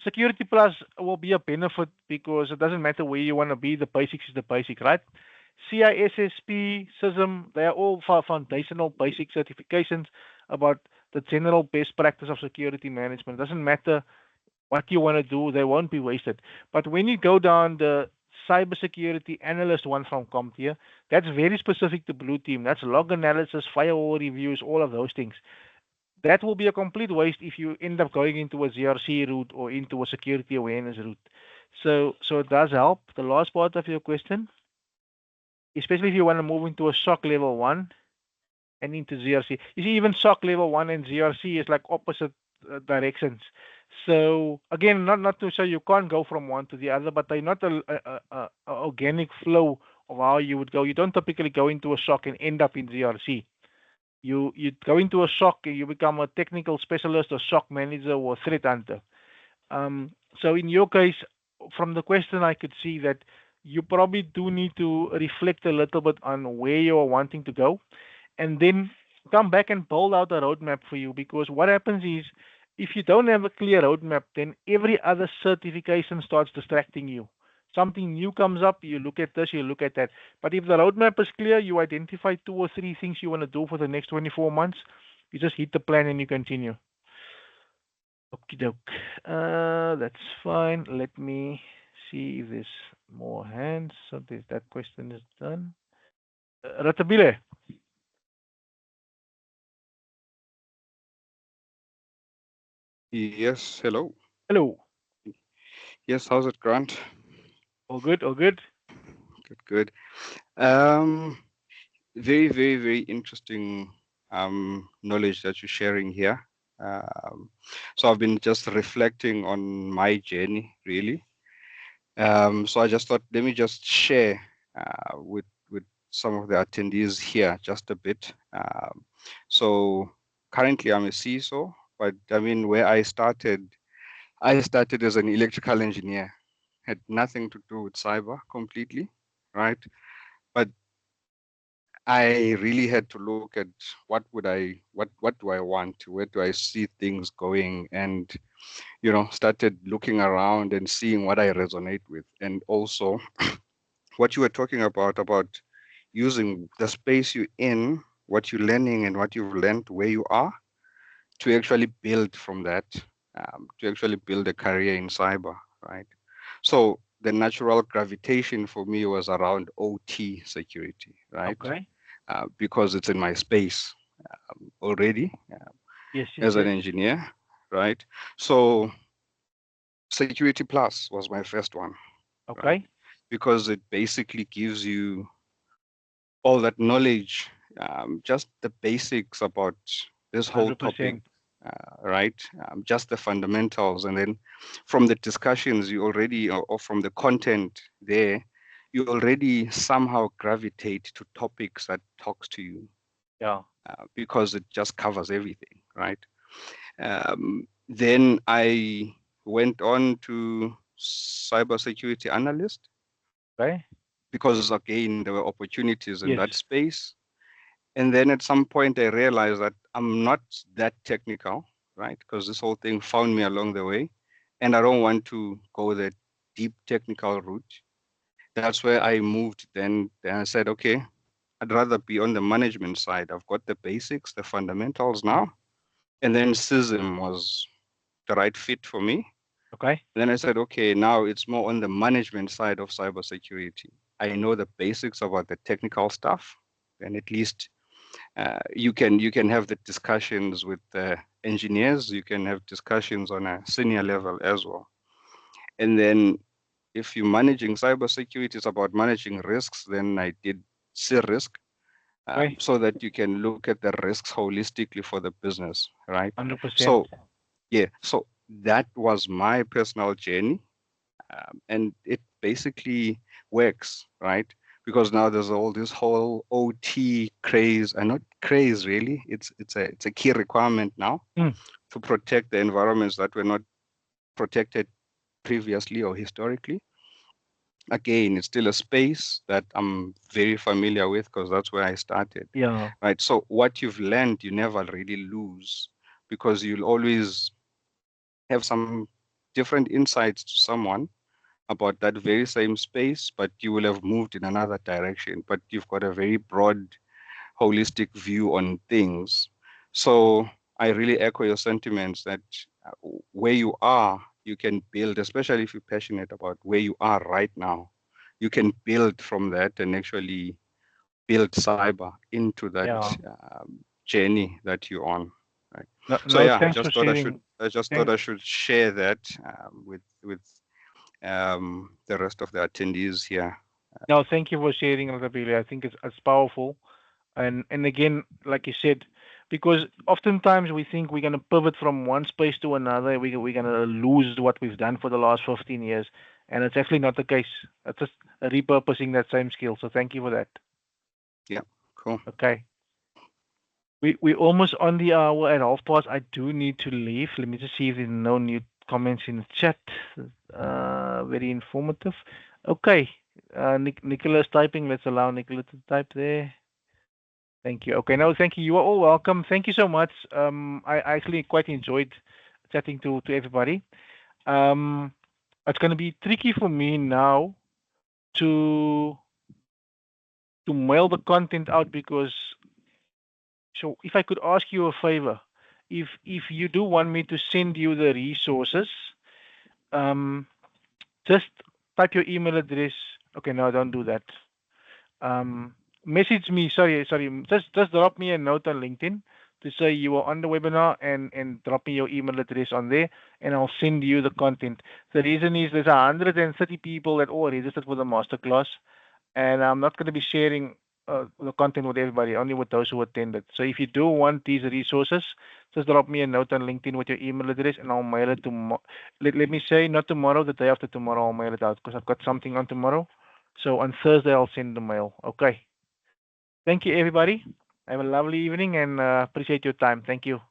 Security Plus will be a benefit because it doesn't matter where you want to be. The basics is the basic, right? CISSP, SISM, they are all foundational basic certifications about the general best practice of security management. It doesn't matter what you want to do, they won't be wasted. But when you go down the cybersecurity analyst one from CompTIA, that's very specific to blue team. That's log analysis, firewall reviews, all of those things. That will be a complete waste if you end up going into a ZRC route or into a security awareness route. So it does help. The last part of your question, especially if you want to move into a SOC level one and into ZRC. You see, even SOC level one and ZRC is like opposite directions. So again, not to say you can't go from one to the other, but they're not a organic flow of how you would go. You don't typically go into a SOC and end up in ZRC. You go into a SOC and you become a technical specialist or SOC manager or threat hunter. So in your case, from the question, I could see that you probably do need to reflect a little bit on where you are wanting to go, and then come back and build out a roadmap for you. Because what happens is, if you don't have a clear roadmap, then every other certification starts distracting you. Something new comes up, you look at this, you look at that. But if the roadmap is clear, you identify 2 or 3 things you want to do for the next 24 months, you just hit the plan and you continue. Okie doke. That's fine. Let me see if there's more hands. So that question is done. Ratabile, Yes, hello. hello. Yes, how's it, Grant? All good, all good. Good, good. Um, very, very, very interesting knowledge that you're sharing here. Um, so I've been just reflecting on my journey, really. So I just thought, let me just share with some of the attendees here just a bit. So currently I'm a CISO, but I mean, where I started as an electrical engineer, had nothing to do with cyber completely, right? But I really had to look at what do I want? Where do I see things going? And, started looking around and seeing what I resonate with. And also what you were talking about using the space you're in, what you're learning and what you've learned, where you are, to actually build from that, to actually build a career in cyber, right? So the natural gravitation for me was around OT security, right? Okay. Because it's in my space already Yes, yes, as an yes. engineer, right? So Security Plus was my first one, right? Okay. Because it basically gives you all that knowledge, just the basics about this whole topic, 100%. right? Just the fundamentals. And then from the discussions, you already, or from the content there, you already somehow gravitate to topics that talks to you Yeah. because it just covers everything, right? Then I went on to cybersecurity analyst Okay. because again, there were opportunities in Yes. that space. And then at some point, I realized that I'm not that technical, right? Because this whole thing found me along the way. And I don't want to go the deep technical route. That's where I moved then. Then I said, okay, I'd rather be on the management side. I've got the basics, the fundamentals now. And then CISM was the right fit for me. Okay. And then I said, okay, now it's more on the management side of cybersecurity. I know the basics about the technical stuff, and at least you can have the discussions with the engineers. You can have discussions on a senior level as well. And then if you're managing cybersecurity, it's about managing risks. Then I did risk, Okay. so that you can look at the risks holistically for the business, right? 100%. So yeah, so that was my personal journey, and it basically works, right? because now there's all this whole OT craze, and not craze really. It's a key requirement now Mm. to protect the environments that were not protected previously or historically. Again, it's still a space that I'm very familiar with because that's where I started. Yeah. Right. So what you've learned, you never really lose because you'll always have some different insights to someone about that very same space, but you will have moved in another direction. But you've got a very broad, holistic view on things. So I really echo your sentiments that where you are, you can build, especially if you're passionate about where you are right now. You can build from that and actually build cyber into that Yeah. journey that you're on. Right. No, So no, yeah, thanks for sharing. I just thought Thank, I should share that with the rest of the attendees here. no, thank you for sharing, Altabili. I think it's powerful. And again, like you said, because oftentimes we think we're gonna pivot from one space to another, we're gonna lose what we've done for the last 15 years, and it's actually not the case. It's just repurposing that same skill. So thank you for that. Yeah, cool. Okay. We almost on the hour at half past. I do need to leave. Let me just see if there's no new comments in the chat. Very informative. Okay. Nicola's typing. Let's allow Nicola to type there. Thank you. Okay, no, thank you. You are all welcome. Thank you so much. I actually quite enjoyed chatting to everybody. Um, it's going to be tricky for me now to mail the content out because so if I could ask you a favor, if you do want me to send you the resources, um, just type your email address. Okay, no, don't do that. Message me. Sorry. Just drop me a note on LinkedIn to say you are on the webinar and drop me your email address on there, and I'll send you the content. The reason is there's 130 people that all registered for the masterclass, and I'm not going to be sharing the content with everybody, only with those who attended. So if you do want these resources, just drop me a note on LinkedIn with your email address, and I'll mail it to. Let me say not tomorrow, the day after tomorrow, I'll mail it out because I've got something on tomorrow. So on Thursday, I'll send the mail. Okay. Thank you, everybody. Have a lovely evening and appreciate your time. Thank you.